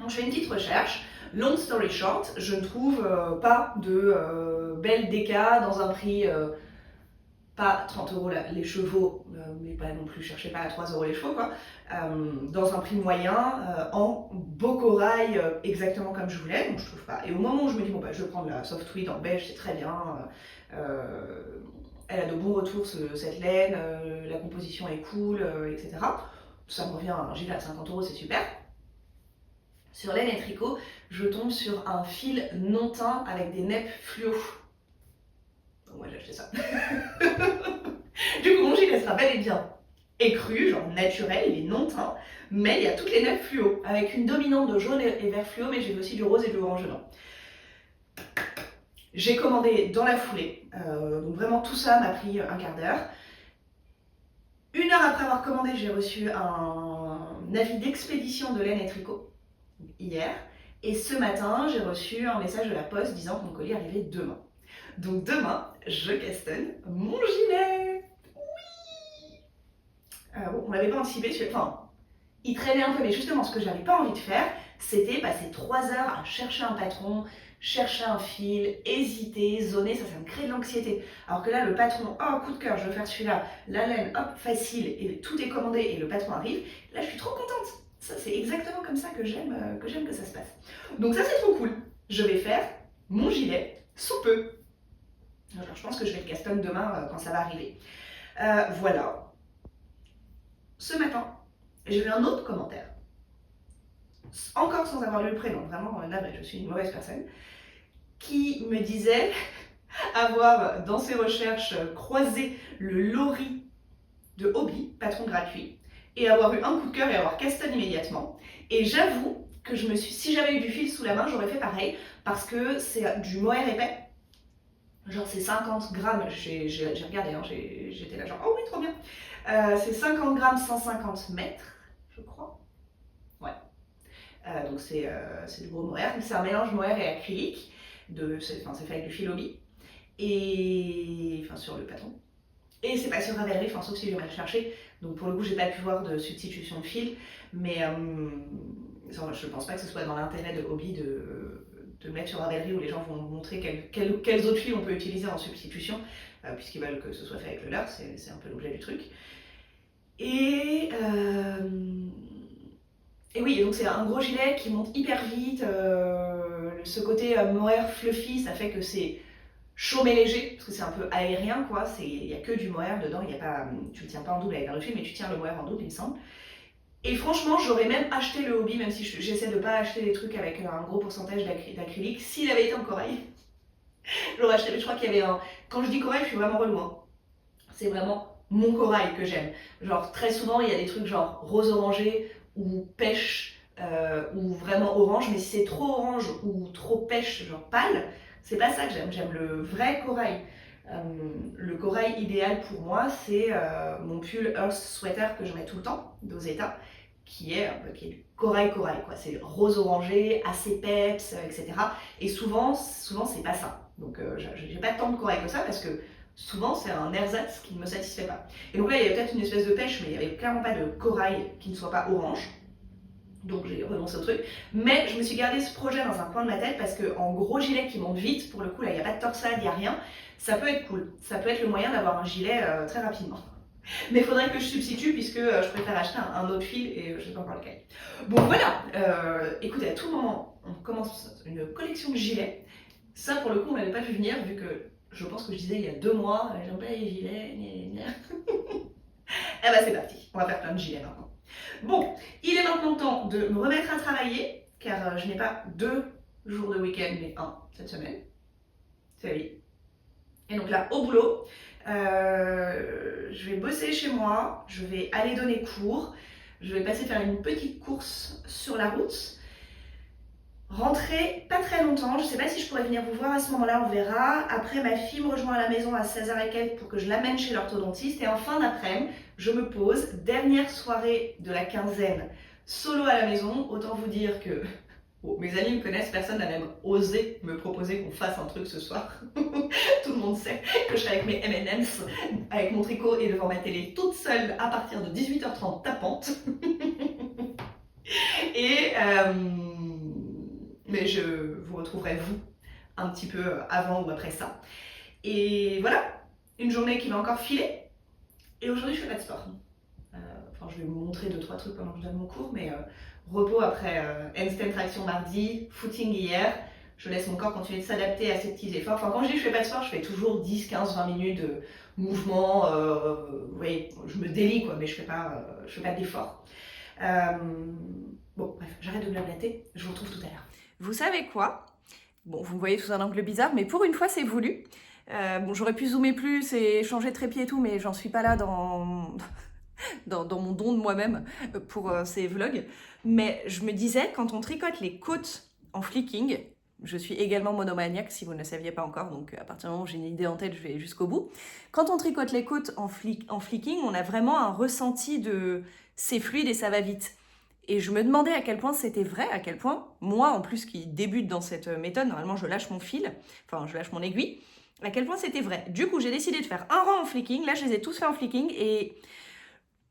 Donc je fais une petite recherche. Long story short, je ne trouve pas de belle DK dans un prix pas 30 € les chevaux, mais pas non plus, cherchez pas à 3 € les chevaux, quoi. Dans un prix moyen, en beau corail, exactement comme je voulais, donc je trouve pas. Et au moment où je me dis, bon bah je vais prendre la soft tweed en beige, c'est très bien, elle a de bons retours cette laine, la composition est cool, etc. Ça me revient, un gilet à 50 €, c'est super. Sur laine et tricot, je tombe sur un fil non teint avec des neppes fluo. Donc moi j'ai acheté ça. Du coup mon gilet sera bel et bien écru, genre naturel, il est non teint, mais il y a toutes les neppes fluo, avec une dominante de jaune et vert fluo, mais j'ai aussi du rose et du orange dedans. J'ai commandé dans la foulée, donc vraiment tout ça m'a pris un quart d'heure. 1 heure après avoir commandé, j'ai reçu un avis d'expédition de laine et tricot, hier, et ce matin, j'ai reçu un message de la poste disant que mon colis arrivait demain. Donc demain, je castonne mon gilet. Oui. Bon, on l'avait pas anticipé, enfin, il traînait un peu, mais justement, ce que j'avais pas envie de faire, c'était passer 3 heures à chercher un patron, chercher un fil, hésiter, zoner, ça me crée de l'anxiété. Alors que là, le patron, oh, coup de cœur, je veux faire celui-là, la laine, hop, facile, et tout est commandé, et le patron arrive, là, je suis trop contente. Ça, c'est exactement comme ça que j'aime que ça se passe. Donc ça, c'est trop cool. Je vais faire mon gilet sous peu. Alors, je pense que je vais le caston demain quand ça va arriver. Voilà. Ce matin, j'ai vu un autre commentaire. Encore sans avoir lu le prénom, vraiment navrée, je suis une mauvaise personne, qui me disait avoir, dans ses recherches, croisé le Lori de Hobby, patron gratuit, et avoir eu un coup de cœur et avoir caston immédiatement. Et j'avoue que si j'avais eu du fil sous la main, j'aurais fait pareil, parce que c'est du mohair épais. Genre c'est 50 grammes, j'ai regardé, hein, j'étais là genre, oh oui, trop bien. C'est 50 grammes, 150 mètres, je crois. Ouais. Donc c'est du gros mohair, c'est un mélange mohair et acrylique, c'est fait avec du fil Hobby, et enfin sur le patron. Et c'est pas sur Ravelry, enfin sauf si je vais le chercher, Donc pour le coup, j'ai pas pu voir de substitution de fil, mais je pense pas que ce soit dans l'intérêt de Hobby de mettre sur Ravelry où les gens vont montrer quels autres fils on peut utiliser en substitution, puisqu'ils veulent que ce soit fait avec le leur, c'est un peu l'objet du truc. Et oui, donc c'est un gros gilet qui monte hyper vite, ce côté mohair fluffy, ça fait que c'est chaud mais léger, parce que c'est un peu aérien quoi, il n'y a que du mohair dedans, tu le tiens pas en double avec un fil, mais tu tiens le mohair en double il me semble. Et franchement, j'aurais même acheté le Hobby, même si j'essaie de pas acheter des trucs avec un gros pourcentage d'acrylique. S'il avait été en corail, j'aurais acheté. Mais je crois qu'il y avait un... Quand je dis corail, je suis vraiment relou. Hein. C'est vraiment mon corail que j'aime. Genre, très souvent, il y a des trucs genre rose orangé ou pêche ou vraiment orange. Mais si c'est trop orange ou trop pêche, genre pâle, c'est pas ça que j'aime. J'aime le vrai corail. Le corail idéal pour moi, c'est mon pull Earth Sweater que je mets tout le temps, d'Ozeta, qui est corail, quoi. C'est rose orangé, assez peps, etc. Et souvent c'est pas ça. Donc j'ai pas tant de corail que ça parce que souvent c'est un ersatz qui ne me satisfait pas. Et donc là, il y avait peut-être une espèce de pêche, mais il n'y avait clairement pas de corail qui ne soit pas orange. Donc j'ai renoncé au truc. Mais je me suis gardé ce projet dans un coin de ma tête parce qu'en gros gilet qui monte vite, pour le coup là il n'y a pas de torsade, il n'y a rien, ça peut être cool. Ça peut être le moyen d'avoir un gilet très rapidement. Mais il faudrait que je substitue puisque je préfère acheter un autre fil et je ne sais pas encore lequel. Bon voilà, écoutez, à tout moment on commence une collection de gilets. Ça pour le coup on n'avait pas vu venir vu que je pense que je disais il y a 2 mois, j'aime pas les gilets, Eh bah c'est parti, on va faire plein de gilets maintenant. Bon, il est maintenant temps de me remettre à travailler, car je n'ai pas 2 jours de week-end, mais 1 cette semaine. C'est la vie. Et donc là, au boulot, je vais bosser chez moi, je vais aller donner cours, je vais passer faire une petite course sur la route, rentrer pas très longtemps, je sais pas si je pourrais venir vous voir à ce moment-là, on verra. Après, ma fille me rejoint à la maison à 16h et quelques pour que je l'amène chez l'orthodontiste. Et en fin d'après-midi, je me pose, dernière soirée de la quinzaine, solo à la maison. Autant vous dire que bon, mes amis me connaissent, personne n'a même osé me proposer qu'on fasse un truc ce soir. Tout le monde sait que je serai avec mes M&M's, avec mon tricot et devant ma télé toute seule à partir de 18h30 tapante. Et mais je vous retrouverai vous un petit peu avant ou après ça. Et voilà, une journée qui va encore filer. Et aujourd'hui, je fais pas de sport. Je vais vous montrer 2-3 trucs pendant que je donne mon cours, mais repos après handstand traction mardi, footing hier. Je laisse mon corps continuer de s'adapter à ces petits efforts. Enfin, quand je dis que je fais pas de sport, je fais toujours 10, 15, 20 minutes de mouvement. Vous voyez, je me délie, quoi, mais je fais pas d'effort. Bon, bref, j'arrête de blablater. Je vous retrouve tout à l'heure. Vous savez quoi? Bon, vous me voyez sous un angle bizarre, mais pour une fois, c'est voulu. Bon, j'aurais pu zoomer plus et changer de trépied et tout, mais j'en suis pas là dans mon don de moi-même pour ces vlogs. Mais je me disais, quand on tricote les côtes en flicking, je suis également monomaniaque si vous ne le saviez pas encore, donc à partir du moment où j'ai une idée en tête, je vais jusqu'au bout. Quand on tricote les côtes en flicking, on a vraiment un ressenti de c'est fluide et ça va vite. Et je me demandais à quel point c'était vrai, à quel point, moi en plus qui débute dans cette méthode, normalement je lâche mon fil, enfin je lâche mon aiguille, à quel point c'était vrai. Du coup j'ai décidé de faire un rang en flicking, là je les ai tous fait en flicking et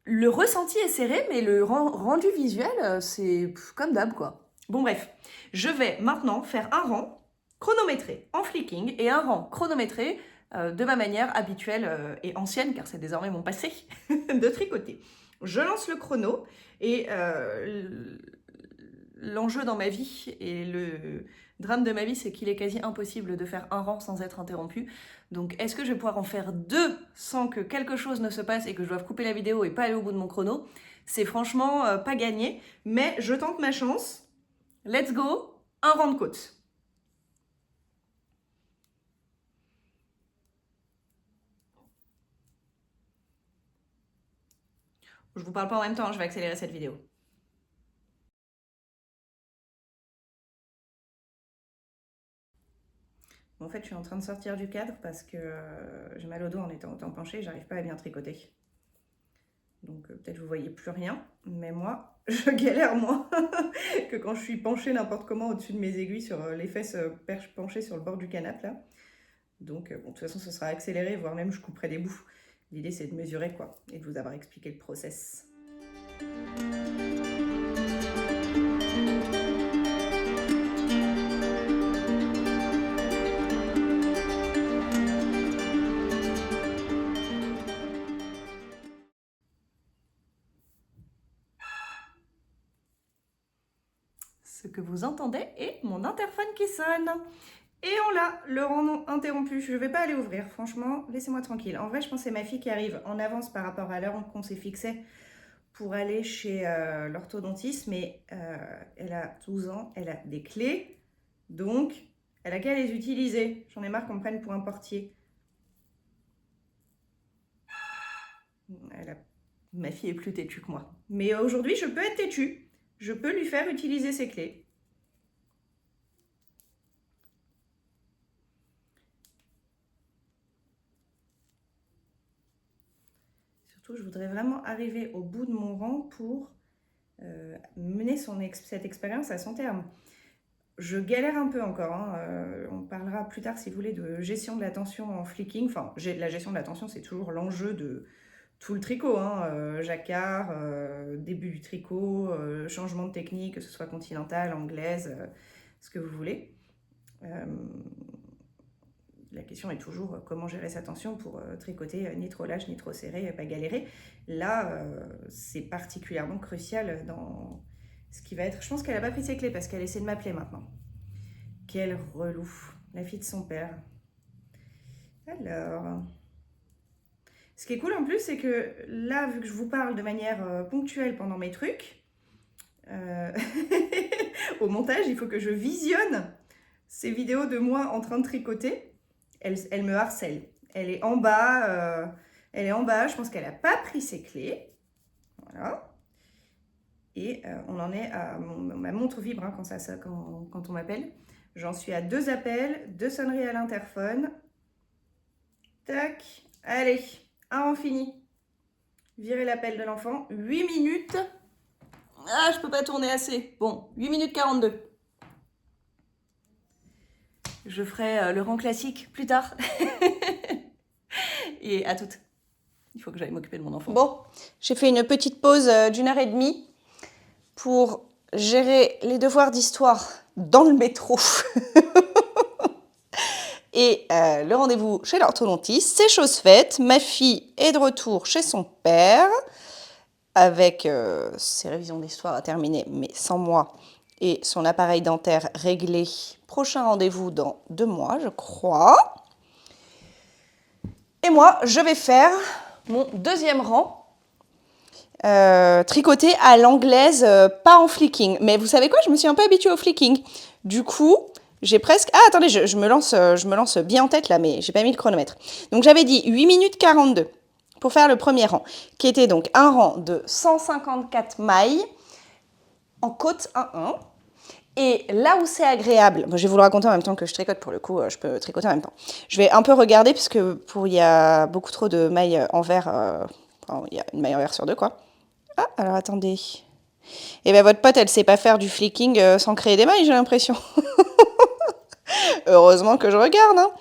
le ressenti est serré mais le rendu visuel c'est comme d'hab quoi. Bon bref, je vais maintenant faire un rang chronométré en flicking et un rang chronométré de ma manière habituelle et ancienne, car c'est désormais mon passé, de tricoter. Je lance le chrono et l'enjeu dans ma vie et le drame de ma vie, c'est qu'il est quasi impossible de faire un rang sans être interrompu. Donc est-ce que je vais pouvoir en faire 2 sans que quelque chose ne se passe et que je doive couper la vidéo et pas aller au bout de mon chrono? C'est franchement pas gagné, mais je tente ma chance. Let's go, un rang de côte. Je vous parle pas en même temps, je vais accélérer cette vidéo. Bon, en fait, je suis en train de sortir du cadre parce que j'ai mal au dos en étant autant penchée, j'arrive pas à bien tricoter. Donc peut-être vous voyez plus rien, mais moi, je galère moins que quand je suis penchée n'importe comment au-dessus de mes aiguilles sur les fesses penchées sur le bord du canapé là. Donc bon, de toute façon, ce sera accéléré, voire même je couperai des bouts. L'idée, c'est de mesurer, quoi, et de vous avoir expliqué le process. Ce que vous entendez est mon interphone qui sonne. Et on l'a, le rang interrompu. Je ne vais pas aller ouvrir, franchement, laissez-moi tranquille. En vrai, je pense que c'est ma fille qui arrive en avance par rapport à l'heure qu'on s'est fixé pour aller chez l'orthodontiste, mais elle a 12 ans, elle a des clés, donc elle a qu'à les utiliser. J'en ai marre qu'on me prenne pour un portier. Ma fille est plus têtue que moi. Mais aujourd'hui, je peux être têtue. Je peux lui faire utiliser ses clés. Surtout, je voudrais vraiment arriver au bout de mon rang pour mener cette expérience à son terme. Je galère un peu encore, hein. On parlera plus tard, si vous voulez, de gestion de l'attention en flicking. Enfin, la gestion de l'attention, c'est toujours l'enjeu de tout le tricot, hein. Jacquard, début du tricot, changement de technique, que ce soit continentale, anglaise, ce que vous voulez. La question est toujours comment gérer sa tension pour tricoter ni trop lâche, ni trop serré, pas galérer. Là, c'est particulièrement crucial dans ce qui va être... Je pense qu'elle n'a pas pris ses clés parce qu'elle essaie de m'appeler maintenant. Quel relou, la fille de son père. Alors... Ce qui est cool en plus, c'est que là, vu que je vous parle de manière ponctuelle pendant mes trucs, au montage, il faut que je visionne ces vidéos de moi en train de tricoter. Elle me harcèle. Elle est en bas. Je pense qu'elle n'a pas pris ses clés. Voilà. Et on en est à... ma montre vibre hein, quand on m'appelle. J'en suis à 2 appels, 2 sonneries à l'interphone. Tac. Allez, on finit. Virer l'appel de l'enfant. 8 minutes. Ah, je peux pas tourner assez. Bon, 8 minutes 42. Je ferai le rang classique plus tard. Et à toutes. Il faut que j'aille m'occuper de mon enfant. Bon, j'ai fait une petite pause d'1h30 pour gérer les devoirs d'histoire dans le métro. Et le rendez-vous chez l'orthodontiste, c'est chose faite. Ma fille est de retour chez son père avec ses révisions d'histoire à terminer, mais sans moi. Et son appareil dentaire réglé. Prochain rendez-vous dans 2 mois, je crois. Et moi, je vais faire mon 2e rang. Tricoté à l'anglaise, pas en flicking. Mais vous savez quoi, je me suis un peu habituée au flicking. Du coup, j'ai presque... Ah, attendez, je me lance bien en tête là, mais j'ai pas mis le chronomètre. Donc j'avais dit 8 minutes 42 pour faire le premier rang, qui était donc un rang de 154 mailles en côte 1-1. Et là où c'est agréable, je vais vous le raconter en même temps que je tricote, pour le coup, je peux tricoter en même temps. Je vais un peu regarder, parce que il y a beaucoup trop de mailles en vert, il y a une maille en vert sur 2, quoi. Ah, alors attendez. Eh bien, votre pote, elle sait pas faire du flicking sans créer des mailles, j'ai l'impression. Heureusement que je regarde, hein.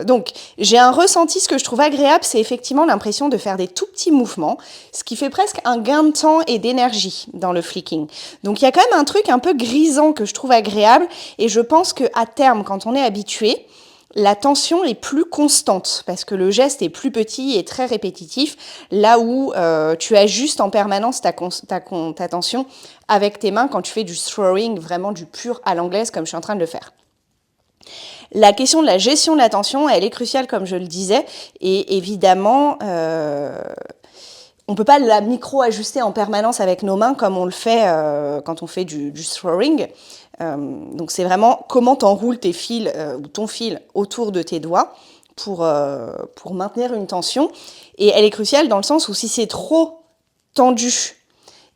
Donc, j'ai un ressenti, ce que je trouve agréable, c'est effectivement l'impression de faire des tout petits mouvements, ce qui fait presque un gain de temps et d'énergie dans le flicking. Donc, il y a quand même un truc un peu grisant que je trouve agréable, et je pense qu'à terme, quand on est habitué, la tension est plus constante, parce que le geste est plus petit et très répétitif, là où tu ajustes en permanence ta tension avec tes mains quand tu fais du throwing, vraiment du pur à l'anglaise, comme je suis en train de le faire. La question de la gestion de la tension, elle est cruciale, comme je le disais, et évidemment, on ne peut pas la micro-ajuster en permanence avec nos mains comme on le fait quand on fait du throwing. Donc c'est vraiment comment tu enroules tes fils ou ton fil autour de tes doigts pour maintenir une tension. Et elle est cruciale dans le sens où si c'est trop tendu,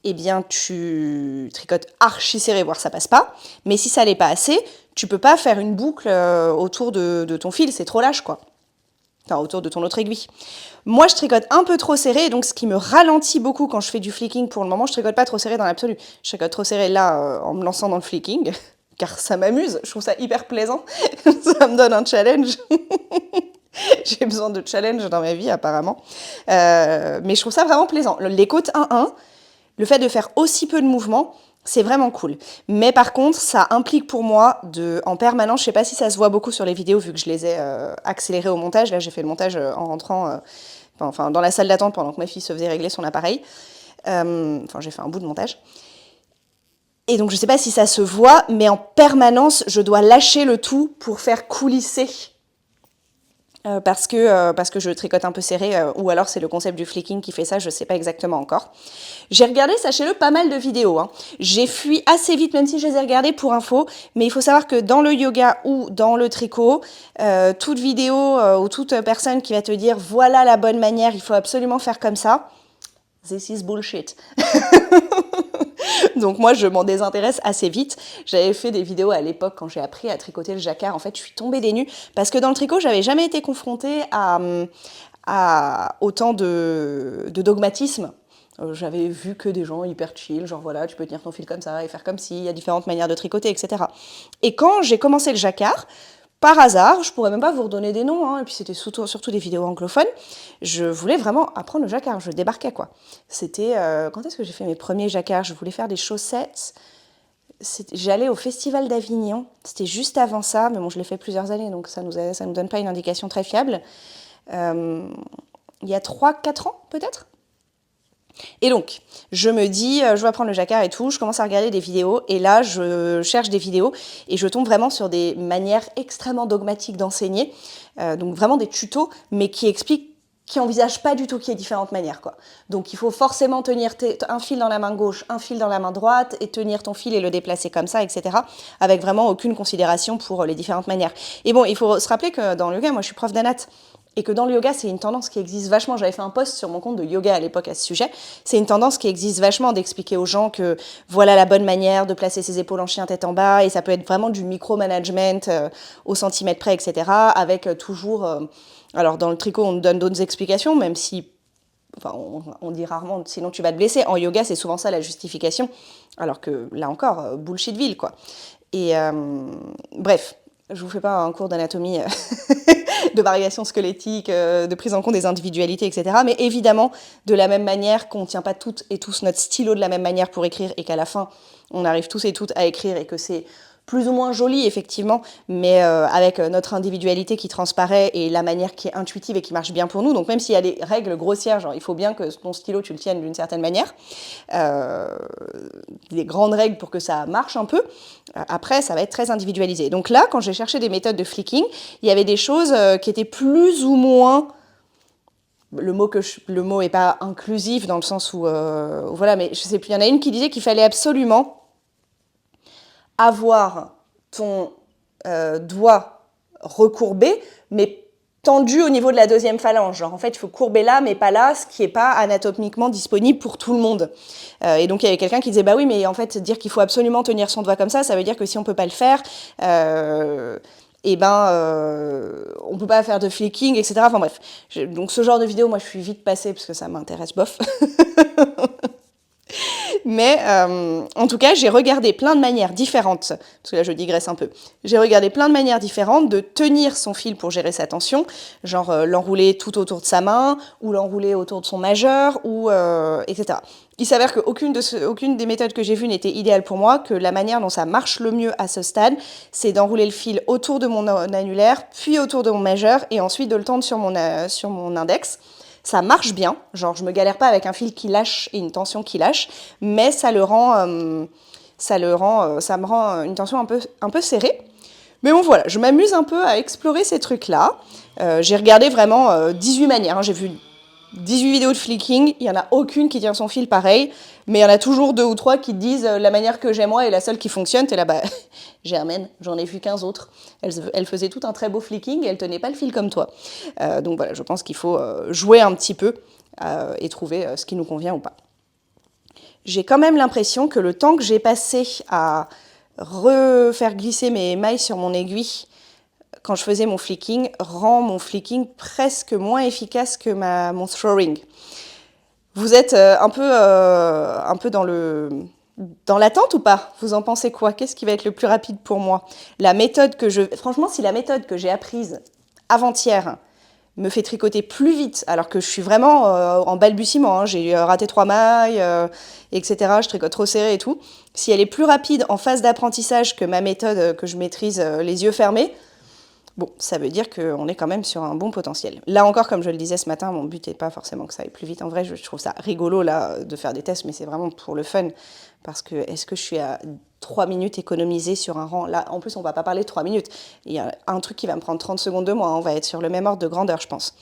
eh bien tu tricotes archi serré, voire ça passe pas. Mais si ça l'est pas assez, tu peux pas faire une boucle autour de ton fil, c'est trop lâche, quoi. Enfin, autour de ton autre aiguille. Moi, je tricote un peu trop serré, et donc ce qui me ralentit beaucoup quand je fais du flicking pour le moment, je tricote pas trop serré dans l'absolu. Je tricote trop serré là, en me lançant dans le flicking, car ça m'amuse, je trouve ça hyper plaisant, ça me donne un challenge. J'ai besoin de challenge dans ma vie, apparemment. Mais je trouve ça vraiment plaisant. Les côtes 1-1, le fait de faire aussi peu de mouvements, c'est vraiment cool. Mais par contre, ça implique pour moi en permanence, je sais pas si ça se voit beaucoup sur les vidéos vu que je les ai accélérées au montage. Là, j'ai fait le montage en rentrant dans la salle d'attente pendant que ma fille se faisait régler son appareil. J'ai fait un bout de montage. Et donc, je sais pas si ça se voit, mais en permanence, je dois lâcher le tout pour faire coulisser. Parce que je tricote un peu serré, ou alors c'est le concept du flicking qui fait ça, je sais pas exactement encore. J'ai regardé, sachez-le, pas mal de vidéos. J'ai fui assez vite, même si je les ai regardées pour info, mais il faut savoir que dans le yoga ou dans le tricot, toute vidéo ou toute personne qui va te dire « voilà la bonne manière, il faut absolument faire comme ça », this is bullshit. Donc moi, je m'en désintéresse assez vite. J'avais fait des vidéos à l'époque quand j'ai appris à tricoter le jacquard. En fait, je suis tombée des nues parce que dans le tricot, j'avais jamais été confrontée à autant de dogmatisme. J'avais vu que des gens hyper chill, genre voilà, tu peux tenir ton fil comme ça et faire comme ci, il y a différentes manières de tricoter, etc. Et quand j'ai commencé le jacquard, par hasard, je pourrais même pas vous redonner des noms, et puis c'était surtout des vidéos anglophones, je voulais vraiment apprendre le jacquard, je débarquais quoi. C'était, quand est-ce que j'ai fait mes premiers jacquards? Je voulais faire des chaussettes, j'allais au Festival d'Avignon, c'était juste avant ça, mais bon, je l'ai fait plusieurs années, donc ça nous donne pas une indication très fiable. Il y a 3-4 ans peut-être. Et donc, je me dis, je vais apprendre le jacquard et tout, je commence à regarder des vidéos, et là, je cherche des vidéos, et je tombe vraiment sur des manières extrêmement dogmatiques d'enseigner, donc vraiment des tutos, mais qui envisagent pas du tout qu'il y ait différentes manières, quoi. Donc, il faut forcément tenir un fil dans la main gauche, un fil dans la main droite, et tenir ton fil et le déplacer comme ça, etc., avec vraiment aucune considération pour les différentes manières. Et bon, il faut se rappeler que dans le yoga, moi, je suis prof d'anat, et que dans le yoga, c'est une tendance qui existe vachement. J'avais fait un post sur mon compte de yoga à l'époque à ce sujet. C'est une tendance qui existe vachement d'expliquer aux gens que voilà la bonne manière de placer ses épaules en chien tête en bas. Et ça peut être vraiment du micromanagement au centimètre près, etc. Avec toujours... alors dans le tricot, on donne d'autres explications, même si... Enfin, on dit rarement, sinon tu vas te blesser. En yoga, c'est souvent ça la justification. Alors que là encore, bullshit ville, quoi. Et bref, je vous fais pas un cours d'anatomie de variation squelettique, de prise en compte des individualités, etc. Mais évidemment, de la même manière qu'on ne tient pas toutes et tous notre stylo de la même manière pour écrire et qu'à la fin, on arrive tous et toutes à écrire et que c'est plus ou moins joli, effectivement, mais avec notre individualité qui transparaît et la manière qui est intuitive et qui marche bien pour nous. Donc même s'il y a des règles grossières, genre il faut bien que ton stylo, tu le tiennes d'une certaine manière, des grandes règles pour que ça marche un peu, après, ça va être très individualisé. Donc là, quand j'ai cherché des méthodes de flicking, il y avait des choses qui étaient plus ou moins... Le mot est pas inclusif dans le sens où... voilà, mais je sais plus, il y en a une qui disait qu'il fallait absolument avoir ton doigt recourbé, mais tendu au niveau de la deuxième phalange. Genre, en fait, il faut courber là, mais pas là, ce qui n'est pas anatomiquement disponible pour tout le monde. Et donc, il y avait quelqu'un qui disait, bah oui, mais en fait, dire qu'il faut absolument tenir son doigt comme ça veut dire que si on peut pas le faire, on peut pas faire de flicking, etc. Enfin bref. Donc, ce genre de vidéo, moi, je suis vite passée, parce que ça m'intéresse bof. Mais en tout cas, j'ai regardé plein de manières différentes, parce que là je digresse un peu, j'ai regardé plein de manières différentes de tenir son fil pour gérer sa tension, genre l'enrouler tout autour de sa main, ou l'enrouler autour de son majeur, ou etc. Il s'avère qu'aucune des méthodes que j'ai vues n'était idéale pour moi, que la manière dont ça marche le mieux à ce stade, c'est d'enrouler le fil autour de mon annulaire, puis autour de mon majeur, et ensuite de le tendre sur mon index. Ça marche bien, genre je me galère pas avec un fil qui lâche et une tension qui lâche, mais ça me rend une tension un peu serrée. Mais bon voilà, je m'amuse un peu à explorer ces trucs-là. J'ai regardé vraiment 18 manières, j'ai vu 18 vidéos de flicking, il n'y en a aucune qui tient son fil pareil, mais il y en a toujours 2 ou 3 qui disent la manière que j'ai moi est la seule qui fonctionne. T'es là, bah, Germaine, j'en ai vu 15 autres. Elle faisait tout un très beau flicking et elle tenait pas le fil comme toi. Donc voilà, je pense qu'il faut jouer un petit peu et trouver ce qui nous convient ou pas. J'ai quand même l'impression que le temps que j'ai passé à refaire glisser mes mailles sur mon aiguille quand je faisais mon flicking, rend mon flicking presque moins efficace que mon throwing. Vous êtes un peu dans l'attente ou pas? Vous en pensez quoi? Qu'est-ce qui va être le plus rapide pour moi? Franchement, si la méthode que j'ai apprise avant-hier me fait tricoter plus vite, alors que je suis vraiment en balbutiement, hein. J'ai raté 3 mailles, etc. Je tricote trop serré et tout. Si elle est plus rapide en phase d'apprentissage que ma méthode que je maîtrise les yeux fermés, bon, ça veut dire qu'on est quand même sur un bon potentiel. Là encore, comme je le disais ce matin, mon but n'est pas forcément que ça aille plus vite. En vrai, je trouve ça rigolo là de faire des tests, mais c'est vraiment pour le fun. Parce que est-ce que je suis à 3 minutes économisées sur un rang? Là, en plus, on va pas parler de 3 minutes. Il y a un truc qui va me prendre 30 secondes de moins. On va être sur le même ordre de grandeur, je pense.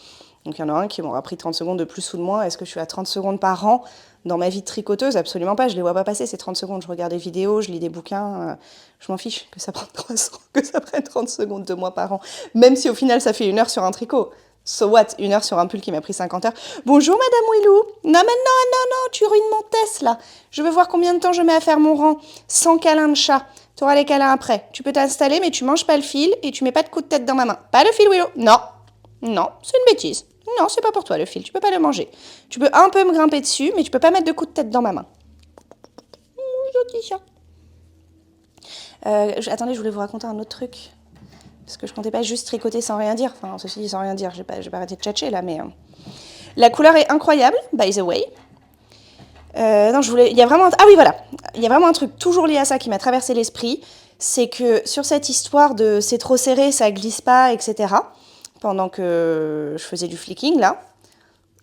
Donc il y en a un qui m'aura pris 30 secondes de plus ou de moins. Est-ce que je suis à 30 secondes par rang dans ma vie de tricoteuse? Absolument pas. Je les vois pas passer ces 30 secondes. Je regarde des vidéos, je lis des bouquins. Je m'en fiche que ça prenne 30 secondes de moins par an. Même si au final, ça fait 1 heure sur un tricot. So what? 1 heure sur un pull qui m'a pris 50 heures. Bonjour Madame Willou. Non, mais non, tu ruines mon test là. Je veux voir combien de temps je mets à faire mon rang. Sans câlin de chat. Tu auras les câlins après. Tu peux t'installer, mais tu manges pas le fil et tu mets pas de coup de tête dans ma main. Pas le fil, Willou. Non, c'est une bêtise. Non, c'est pas pour toi le fil. Tu peux pas le manger. Tu peux un peu me grimper dessus, mais tu peux pas mettre de coup de tête dans ma main. Gentil chat. Attendez, je voulais vous raconter un autre truc. Parce que je comptais pas juste tricoter sans rien dire. Enfin, ceci dit, sans rien dire, j'ai pas arrêté de tchatcher là, mais... La couleur est incroyable, by the way. Non, il y a vraiment... Ah oui, voilà. Il y a vraiment un truc toujours lié à ça qui m'a traversé l'esprit. C'est que sur cette histoire de c'est trop serré, ça glisse pas, etc., pendant que je faisais du flicking, là,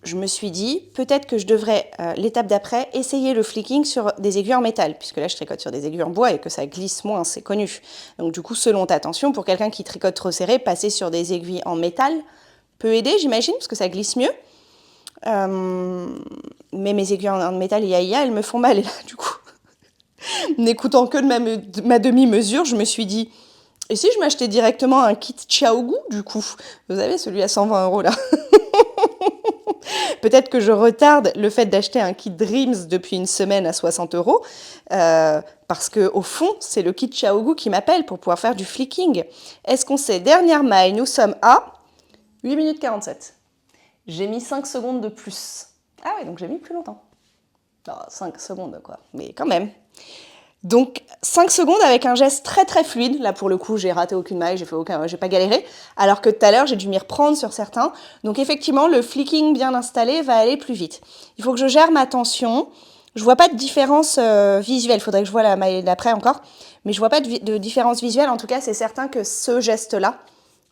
je me suis dit, peut-être que je devrais, l'étape d'après, essayer le flicking sur des aiguilles en métal, puisque là, je tricote sur des aiguilles en bois et que ça glisse moins, c'est connu. Donc, du coup, selon ta tension, pour quelqu'un qui tricote trop serré, passer sur des aiguilles en métal peut aider, j'imagine, parce que ça glisse mieux. Mais mes aiguilles en métal, elles me font mal. Et là, du coup, n'écoutant que de ma demi-mesure, je me suis dit, et si je m'achetais directement un kit Xiaogu, du coup? Vous savez, celui à 120 € là. Peut-être que je retarde le fait d'acheter un kit Dreams depuis une semaine à 60 €, parce que au fond, c'est le kit Xiaogu qui m'appelle pour pouvoir faire du flicking. Est-ce qu'on sait? Dernière maille, nous sommes à 8 minutes 47. J'ai mis 5 secondes de plus. Ah ouais, donc j'ai mis plus longtemps. Non, 5 secondes quoi, mais quand même. Donc 5 secondes avec un geste très très fluide. Là pour le coup, j'ai raté aucune maille, j'ai pas galéré. Alors que tout à l'heure, j'ai dû m'y reprendre sur certains. Donc effectivement, le flicking bien installé va aller plus vite. Il faut que je gère ma tension. Je vois pas de différence visuelle. Il faudrait que je vois la maille d'après encore. Mais je vois pas de différence visuelle. En tout cas, c'est certain que ce geste-là,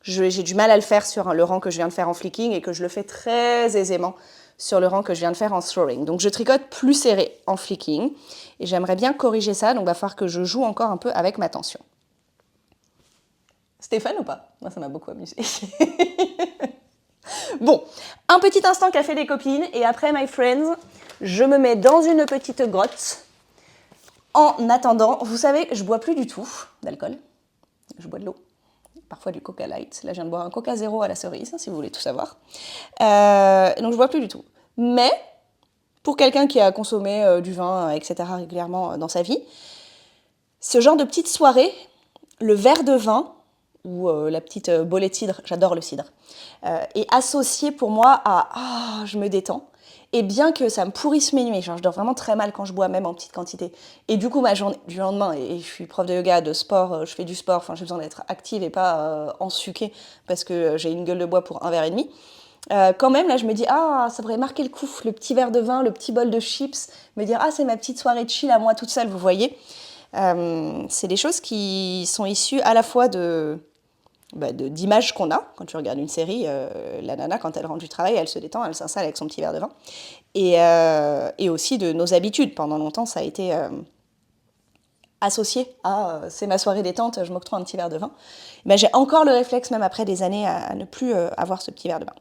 j'ai du mal à le faire sur le rang que je viens de faire en flicking et que je le fais très aisément sur le rang que je viens de faire en throwing. Donc je tricote plus serré en flicking et j'aimerais bien corriger ça, donc il va falloir que je joue encore un peu avec ma tension. Stéphane ou pas? Moi ça m'a beaucoup amusé. Bon, un petit instant café des copines et après my friends, je me mets dans une petite grotte. En attendant, vous savez, je bois plus du tout d'alcool, je bois de l'eau. Parfois du Coca Light. Là, je viens de boire un Coca Zéro à la cerise, si vous voulez tout savoir. Donc, je bois plus du tout. Mais, pour quelqu'un qui a consommé du vin, etc., régulièrement dans sa vie, ce genre de petite soirée, le verre de vin, ou la petite bolée de cidre, j'adore le cidre, est associé pour moi à « Ah, je me détends ». Et bien que ça me pourrisse mes nuits, genre je dors vraiment très mal quand je bois, même en petite quantité. Et du coup, ma journée du lendemain, et je suis prof de yoga, de sport, je fais du sport, enfin j'ai besoin d'être active et pas ensuquée parce que j'ai une gueule de bois pour 1,5 verre. Quand même, là, je me dis, ah, ça pourrait marquer le coup, le petit verre de vin, le petit bol de chips, me dire, ah, c'est ma petite soirée de chill à moi toute seule, vous voyez. C'est des choses qui sont issues à la fois d'images qu'on a. Quand tu regardes une série, la nana, quand elle rentre du travail, elle se détend, elle s'installe avec son petit verre de vin. Et aussi de nos habitudes. Pendant longtemps, ça a été associé à c'est ma soirée détente, je m'octroie un petit verre de vin. Ben, j'ai encore le réflexe, même après des années, à ne plus avoir ce petit verre de vin.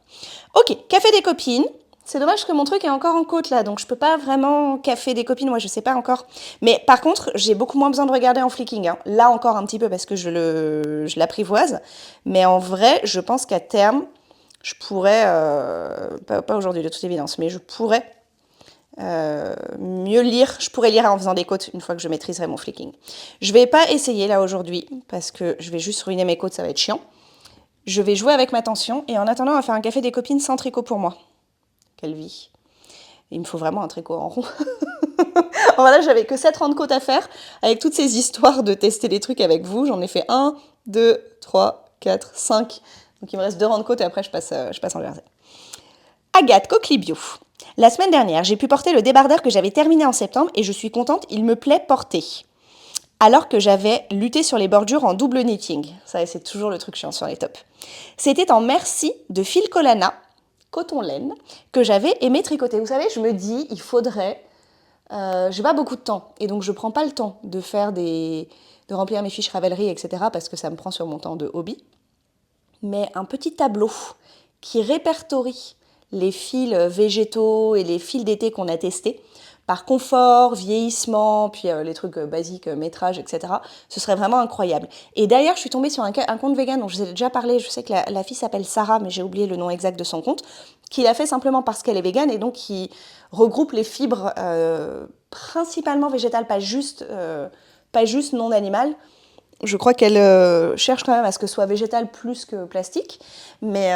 Ok, café des copines. C'est dommage que mon truc est encore en côte là, donc je peux pas vraiment café des copines, moi je sais pas encore. Mais par contre, j'ai beaucoup moins besoin de regarder en flicking. Hein. Là encore un petit peu parce que je l'apprivoise. Mais en vrai, je pense qu'à terme, je pourrais, pas aujourd'hui de toute évidence, mais je pourrais mieux lire. Je pourrais lire en faisant des côtes une fois que je maîtriserai mon flicking. Je vais pas essayer là aujourd'hui parce que je vais juste ruiner mes côtes, ça va être chiant. Je vais jouer avec ma tension et en attendant, on va faire un café des copines sans tricot pour moi. Quelle vie. Il me faut vraiment un tricot en rond. Voilà, j'avais que 7 rangs de côte à faire. Avec toutes ces histoires de tester des trucs avec vous, j'en ai fait 1, 2, 3, 4, 5 Donc il me reste 2 rangs de côte et après je passe en jersey. Agathe Coquelibio. La semaine dernière, j'ai pu porter le débardeur que j'avais terminé en septembre et je suis contente, il me plaît porter. Alors que j'avais lutté sur les bordures en double knitting. Ça, c'est toujours le truc chiant sur les tops. C'était en merci de Phil Colana, coton laine, que j'avais aimé tricoter. Vous savez, je me dis, il faudrait... j'ai pas beaucoup de temps, et donc je prends pas le temps de faire de remplir mes fiches Ravelry, etc., parce que ça me prend sur mon temps de hobby. Mais un petit tableau qui répertorie les fils végétaux et les fils d'été qu'on a testés, par confort, vieillissement, puis les trucs basiques, métrage, etc. Ce serait vraiment incroyable. Et d'ailleurs, je suis tombée sur un compte vegan dont je vous ai déjà parlé. Je sais que la fille s'appelle Sarah, mais j'ai oublié le nom exact de son compte, qui l'a fait simplement parce qu'elle est végane et donc qui regroupe les fibres principalement végétales, pas juste non animales. Je crois qu'elle cherche quand même à ce que ce soit végétal plus que plastique, mais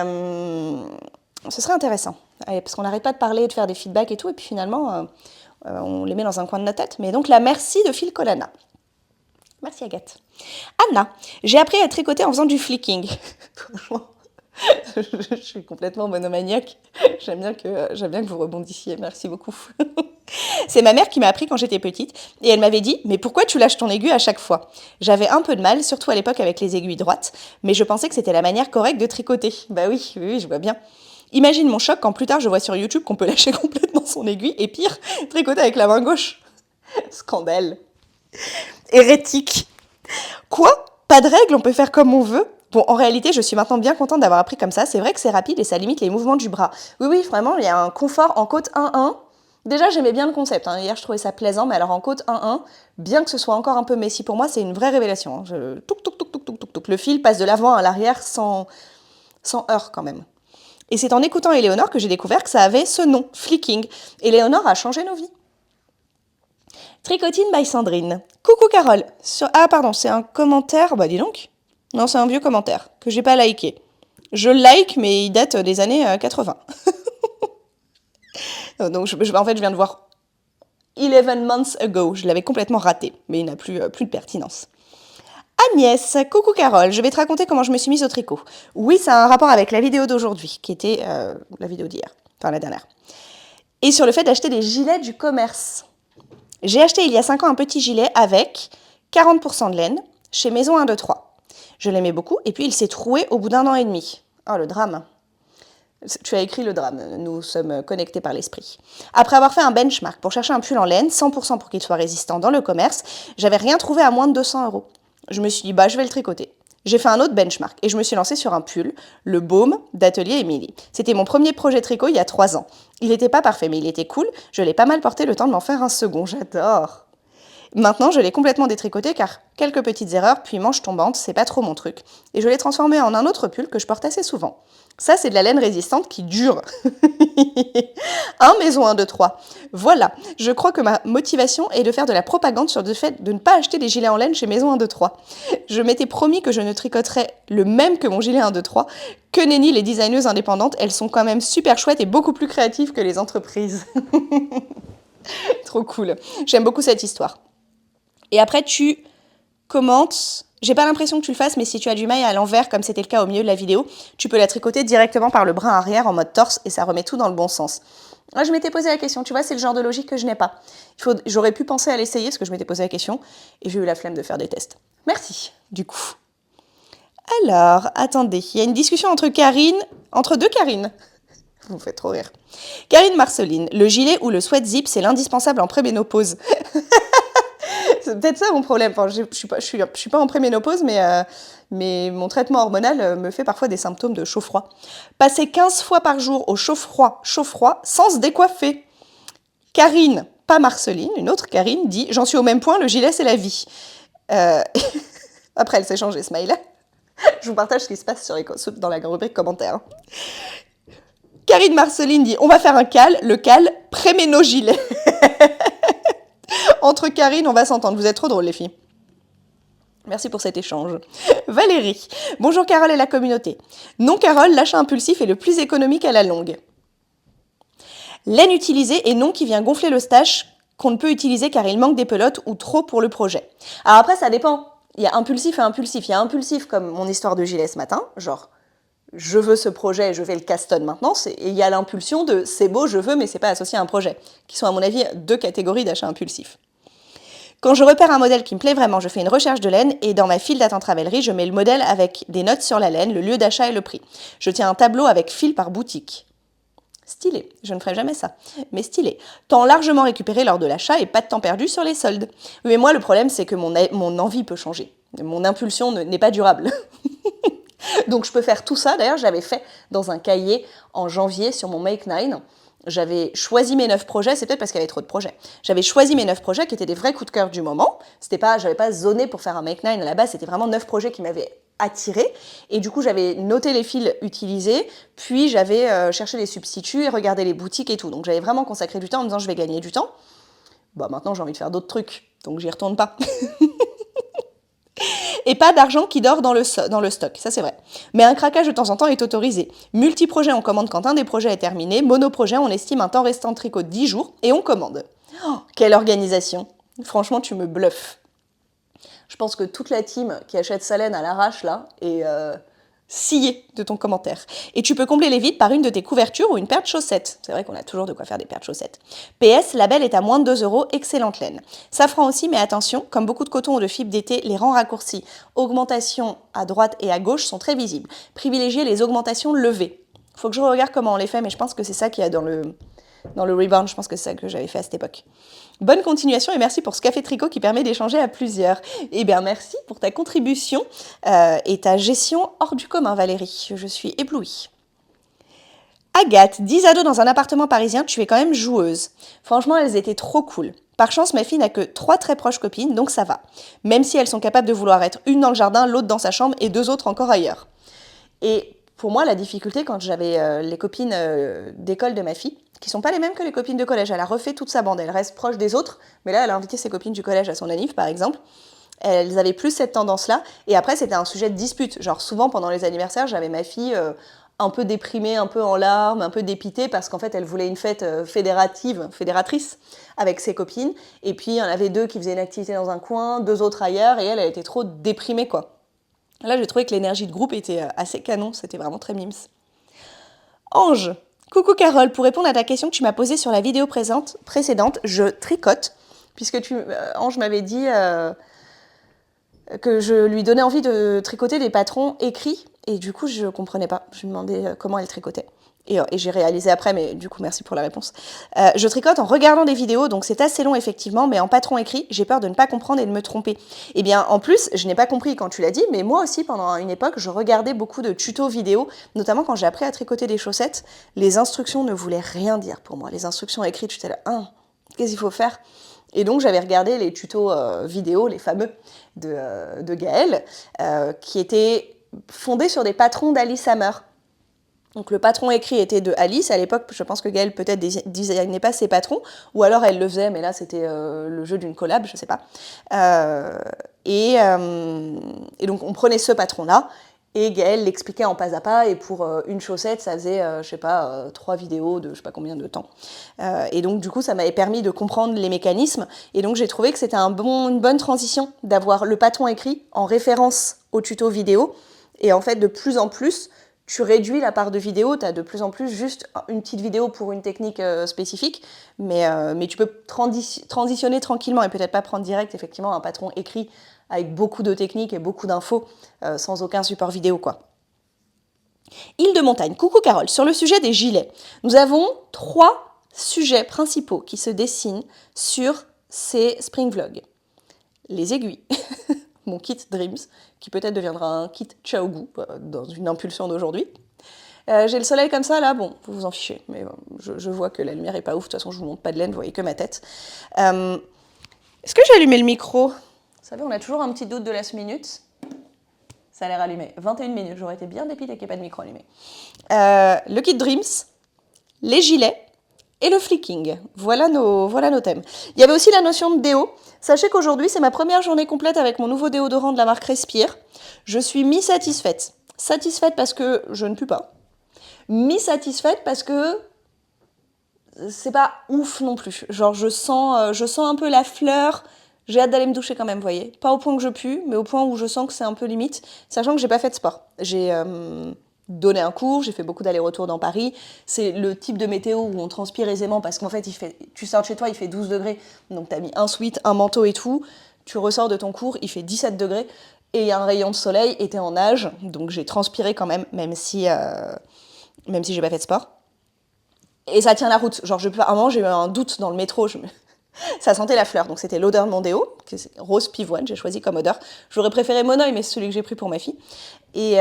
ce serait intéressant, parce qu'on n'arrête pas de parler, de faire des feedbacks et tout, et puis finalement, on les met dans un coin de notre tête. Mais donc la merci de Phil Colana. Merci Agathe. Anna, j'ai appris à tricoter en faisant du flicking. Franchement, je suis complètement monomaniaque. J'aime bien que vous rebondissiez, merci beaucoup. C'est ma mère qui m'a appris quand j'étais petite, et elle m'avait dit « Mais pourquoi tu lâches ton aiguille à chaque fois ?» J'avais un peu de mal, surtout à l'époque avec les aiguilles droites, mais je pensais que c'était la manière correcte de tricoter. Bah oui, je vois bien. Imagine mon choc quand plus tard je vois sur YouTube qu'on peut lâcher complètement son aiguille, et pire, tricoter avec la main gauche. Scandale. Hérétique. Quoi ? Pas de règles, on peut faire comme on veut ? Bon, en réalité, je suis maintenant bien contente d'avoir appris comme ça. C'est vrai que c'est rapide et ça limite les mouvements du bras. Oui, vraiment, il y a un confort en côte 1-1. Déjà, j'aimais bien le concept. Hier, je trouvais ça plaisant, mais alors en côte 1-1, bien que ce soit encore un peu messy pour moi, c'est une vraie révélation. Touc. Le fil passe de l'avant à l'arrière sans heurts quand même. Et c'est en écoutant Éléonore que j'ai découvert que ça avait ce nom, flicking. Éléonore a changé nos vies. Tricotine by Sandrine. Coucou Carole. Ah pardon, c'est un commentaire. Bah dis donc. Non, c'est un vieux commentaire que j'ai pas liké. Je le like, mais il date des années 80. Donc en fait, je viens de voir 11 months ago. Je l'avais complètement raté, mais il n'a plus de pertinence. Agnès, coucou Carole, je vais te raconter comment je me suis mise au tricot. Oui, ça a un rapport avec la vidéo d'aujourd'hui, qui était la vidéo d'hier, enfin la dernière. Et sur le fait d'acheter des gilets du commerce. J'ai acheté il y a 5 ans un petit gilet avec 40% de laine chez Maison 1, 2, 3. Je l'aimais beaucoup et puis il s'est troué au bout d'1 an et demi. Oh, le drame. Tu as écrit le drame, nous sommes connectés par l'esprit. Après avoir fait un benchmark pour chercher un pull en laine, 100% pour qu'il soit résistant dans le commerce, j'avais rien trouvé à moins de 200 €. Je me suis dit, je vais le tricoter. J'ai fait un autre benchmark et je me suis lancée sur un pull, le Baume d'Atelier Émilie. C'était mon premier projet tricot il y a 3 ans. Il n'était pas parfait, mais il était cool. Je l'ai pas mal porté le temps de m'en faire un second. J'adore. Maintenant, je l'ai complètement détricoté car quelques petites erreurs, puis manches tombantes, c'est pas trop mon truc. Et je l'ai transformé en un autre pull que je porte assez souvent. Ça, c'est de la laine résistante qui dure. Maison 1, 2, 3. Voilà, je crois que ma motivation est de faire de la propagande sur le fait de ne pas acheter des gilets en laine chez Maison 1, 2, 3. Je m'étais promis que je ne tricoterais le même que mon gilet 1, 2, 3. Que nenni les designeuses indépendantes, elles sont quand même super chouettes et beaucoup plus créatives que les entreprises. Trop cool. J'aime beaucoup cette histoire. Et après, tu commentes. J'ai pas l'impression que tu le fasses, mais si tu as du maille à l'envers, comme c'était le cas au milieu de la vidéo, tu peux la tricoter directement par le brin arrière en mode torse et ça remet tout dans le bon sens. Moi, je m'étais posé la question, tu vois, c'est le genre de logique que je n'ai pas. J'aurais pu penser à l'essayer parce que je m'étais posé la question et j'ai eu la flemme de faire des tests. Merci, du coup. Alors, attendez, il y a une discussion entre deux Karine. Vous me faites trop rire. Karine Marceline, le gilet ou le sweat zip, c'est l'indispensable en préménopause. C'est peut-être ça mon problème. Enfin, je suis pas en préménopause, mais mon traitement hormonal me fait parfois des symptômes de chaud-froid. Passer 15 fois par jour au chaud-froid, sans se décoiffer. Karine, pas Marceline, une autre Karine, dit « J'en suis au même point, le gilet, c'est la vie. » Après, elle s'est changée, smile. Je vous partage ce qui se passe dans la rubrique commentaires. Karine Marceline dit « On va faire un cal, le cal préméno-gilet. » Entre Karine, on va s'entendre. Vous êtes trop drôles, les filles. Merci pour cet échange. Valérie. Bonjour Carole et la communauté. Non Carole, l'achat impulsif est le plus économique à la longue. Laine utilisée et non qui vient gonfler le stache qu'on ne peut utiliser car il manque des pelotes ou trop pour le projet. Alors après, ça dépend. Il y a impulsif et impulsif. Il y a impulsif comme mon histoire de gilet ce matin, genre je veux ce projet et je vais le castonne maintenant, et il y a l'impulsion de c'est beau, je veux, mais c'est pas associé à un projet, qui sont à mon avis 2 catégories d'achats impulsifs. Quand je repère un modèle qui me plaît vraiment, je fais une recherche de laine et dans ma file d'attente Ravelry, je mets le modèle avec des notes sur la laine, le lieu d'achat et le prix. Je tiens un tableau avec fil par boutique. Stylé, je ne ferai jamais ça, mais stylé. Temps largement récupéré lors de l'achat et pas de temps perdu sur les soldes. Oui, mais moi, le problème, c'est que mon envie peut changer. Mon impulsion n'est pas durable. Donc je peux faire tout ça. D'ailleurs, j'avais fait dans un cahier en janvier sur mon Make 9. J'avais choisi mes 9 projets, c'est peut-être parce qu'il y avait trop de projets. J'avais choisi mes 9 projets qui étaient des vrais coups de cœur du moment. J'avais pas zoné pour faire un Make 9 à la base, c'était vraiment 9 projets qui m'avaient attiré. Et du coup, j'avais noté les fils utilisés, puis j'avais cherché les substituts et regardé les boutiques et tout. Donc j'avais vraiment consacré du temps en me disant je vais gagner du temps. Bah maintenant, j'ai envie de faire d'autres trucs, donc j'y retourne pas. Et pas d'argent qui dort dans le stock, ça c'est vrai. Mais un craquage de temps en temps est autorisé. Multi-projet, on commande quand un des projets est terminé. Mono-projet, on estime un temps restant de tricot de 10 jours et on commande. Oh, quelle organisation! Franchement, tu me bluffes. Je pense que toute la team qui achète sa laine à l'arrache, là, est sciée de ton commentaire. Et tu peux combler les vides par une de tes couvertures ou une paire de chaussettes. C'est vrai qu'on a toujours de quoi faire des paires de chaussettes. PS, la belle est à moins de 2 €, excellente laine. Safran aussi, mais attention, comme beaucoup de coton ou de fibres d'été, les rangs raccourcis, augmentations à droite et à gauche sont très visibles. Privilégiez les augmentations levées. Faut que je regarde comment on les fait, mais je pense que c'est ça qu'il y a dans le rebound. Je pense que c'est ça que j'avais fait à cette époque. Bonne continuation et merci pour ce café tricot qui permet d'échanger à plusieurs. Eh bien, merci pour ta contribution et ta gestion hors du commun, Valérie. Je suis éblouie. Agathe, 10 ados dans un appartement parisien, tu es quand même joueuse. Franchement, elles étaient trop cool. Par chance, ma fille n'a que 3 très proches copines, donc ça va. Même si elles sont capables de vouloir être une dans le jardin, l'autre dans sa chambre et 2 autres encore ailleurs. Et pour moi, la difficulté, quand j'avais les copines d'école de ma fille, qui sont pas les mêmes que les copines de collège, elle a refait toute sa bande, elle reste proche des autres, mais là, elle a invité ses copines du collège à son anniv, par exemple. Elles avaient plus cette tendance-là, et après, c'était un sujet de dispute. Genre, souvent, pendant les anniversaires, j'avais ma fille un peu déprimée, un peu en larmes, un peu dépitée, parce qu'en fait, elle voulait une fête fédératrice, avec ses copines, et puis il y en avait 2 qui faisaient une activité dans un coin, 2 autres ailleurs, et elle était trop déprimée, quoi. Là, j'ai trouvé que l'énergie de groupe était assez canon, c'était vraiment très mimes. Ange, coucou Carole, pour répondre à ta question que tu m'as posée sur la vidéo précédente, je tricote, puisque Ange m'avait dit que je lui donnais envie de tricoter des patrons écrits, et du coup, je comprenais pas. Je lui demandais comment elle tricotait. Et j'ai réalisé après, mais du coup, merci pour la réponse. Je tricote en regardant des vidéos, donc c'est assez long, effectivement, mais en patron écrit, j'ai peur de ne pas comprendre et de me tromper. Eh bien, en plus, je n'ai pas compris quand tu l'as dit, mais moi aussi, pendant une époque, je regardais beaucoup de tutos vidéo, notamment quand j'ai appris à tricoter des chaussettes. Les instructions ne voulaient rien dire pour moi. Les instructions écrites, j'étais là, qu'est-ce qu'il faut faire ? Et donc, j'avais regardé les tutos vidéo, les fameux, de Gaëlle, qui étaient fondés sur des patrons d'Alice Hammer. Donc le patron écrit était de Alice. À l'époque, je pense que Gaëlle peut-être designait pas ses patrons, ou alors elle le faisait, mais là c'était le jeu d'une collab, je sais pas. Et donc on prenait ce patron-là, et Gaëlle l'expliquait en pas à pas, et pour une chaussette, ça faisait, 3 vidéos de je sais pas combien de temps. Et donc du coup, ça m'avait permis de comprendre les mécanismes, et donc j'ai trouvé que c'était une bonne transition d'avoir le patron écrit en référence au tuto vidéo, et en fait de plus en plus, tu réduis la part de vidéo, tu as de plus en plus juste une petite vidéo pour une technique spécifique, mais tu peux transitionner tranquillement et peut-être pas prendre direct effectivement un patron écrit avec beaucoup de techniques et beaucoup d'infos sans aucun support vidéo, quoi. Île de Montagne, coucou Carole, sur le sujet des gilets, nous avons 3 sujets principaux qui se dessinent sur ces spring vlogs. Les aiguilles, mon kit Dreams, qui peut-être deviendra un kit Chaogu dans une impulsion d'aujourd'hui. J'ai le soleil comme ça, là, bon, vous vous en fichez, mais je vois que la lumière est pas ouf, de toute façon je vous montre pas de laine, vous voyez que ma tête. Est-ce que j'ai allumé le micro ? Vous savez, on a toujours un petit doute de last minute. Ça a l'air allumé. 21 minutes, j'aurais été bien dépitée qu'il n'y ait pas de micro allumé. Le kit Dreams, les gilets et le flicking. Voilà nos thèmes. Il y avait aussi la notion de déo. Sachez qu'aujourd'hui, c'est ma première journée complète avec mon nouveau déodorant de la marque Respire. Je suis mi-satisfaite. Satisfaite parce que je ne pue pas. Mi-satisfaite parce que c'est pas ouf non plus. Genre, je sens un peu la fleur. J'ai hâte d'aller me doucher quand même, vous voyez. Pas au point que je pue, mais au point où je sens que c'est un peu limite, sachant que j'ai pas fait de sport. donné un cours, j'ai fait beaucoup d'allers-retours dans Paris. C'est le type de météo où on transpire aisément parce qu'en fait, tu sors de chez toi, il fait 12 degrés, donc t'as mis un sweat, un manteau et tout. Tu ressors de ton cours, il fait 17 degrés et il y a un rayon de soleil et t'es en nage, donc j'ai transpiré quand même, même si j'ai pas fait de sport. Et ça tient la route. Genre, à un moment, j'ai eu un doute dans le métro. Ça sentait la fleur, donc c'était l'odeur de mon déo, que c'est rose pivoine, j'ai choisi comme odeur. J'aurais préféré Monoï, mais c'est celui que j'ai pris pour ma fille. Et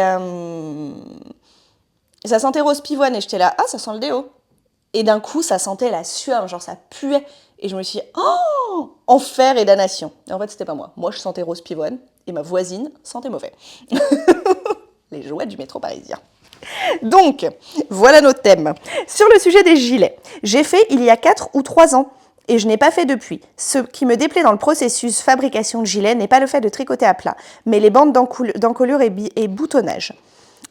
ça sentait rose pivoine, et j'étais là, ah, ça sent le déo. Et d'un coup, ça sentait la sueur, genre ça puait. Et je me suis dit, oh, enfer et damnation. Et en fait, c'était pas moi. Moi, je sentais rose pivoine, et ma voisine sentait mauvais. Les jouets du métro parisien. Donc, voilà notre thème. Sur le sujet des gilets, j'ai fait il y a 4 ou 3 ans et je n'ai pas fait depuis. Ce qui me déplaît dans le processus fabrication de gilets n'est pas le fait de tricoter à plat, mais les bandes d'encolure et boutonnage.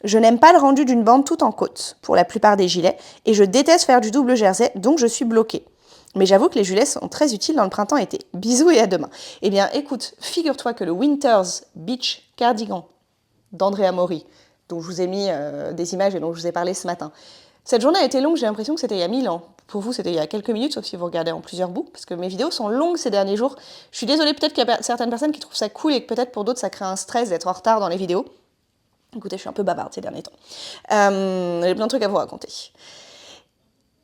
Je n'aime pas le rendu d'une bande tout en côte pour la plupart des gilets et je déteste faire du double jersey, donc je suis bloquée. Mais j'avoue que les gilets sont très utiles dans le printemps-été. Bisous et à demain. Eh bien, écoute, figure-toi que le Winters Beach Cardigan d'Andrea Mori, dont je vous ai mis des images et dont je vous ai parlé ce matin. Cette journée a été longue, j'ai l'impression que c'était il y a 1000 ans. Pour vous, c'était il y a quelques minutes, sauf si vous regardez en plusieurs bouts, parce que mes vidéos sont longues ces derniers jours. Je suis désolée, peut-être qu'il y a certaines personnes qui trouvent ça cool et que peut-être pour d'autres, ça crée un stress d'être en retard dans les vidéos. Écoutez, je suis un peu bavarde ces derniers temps. J'ai plein de trucs à vous raconter.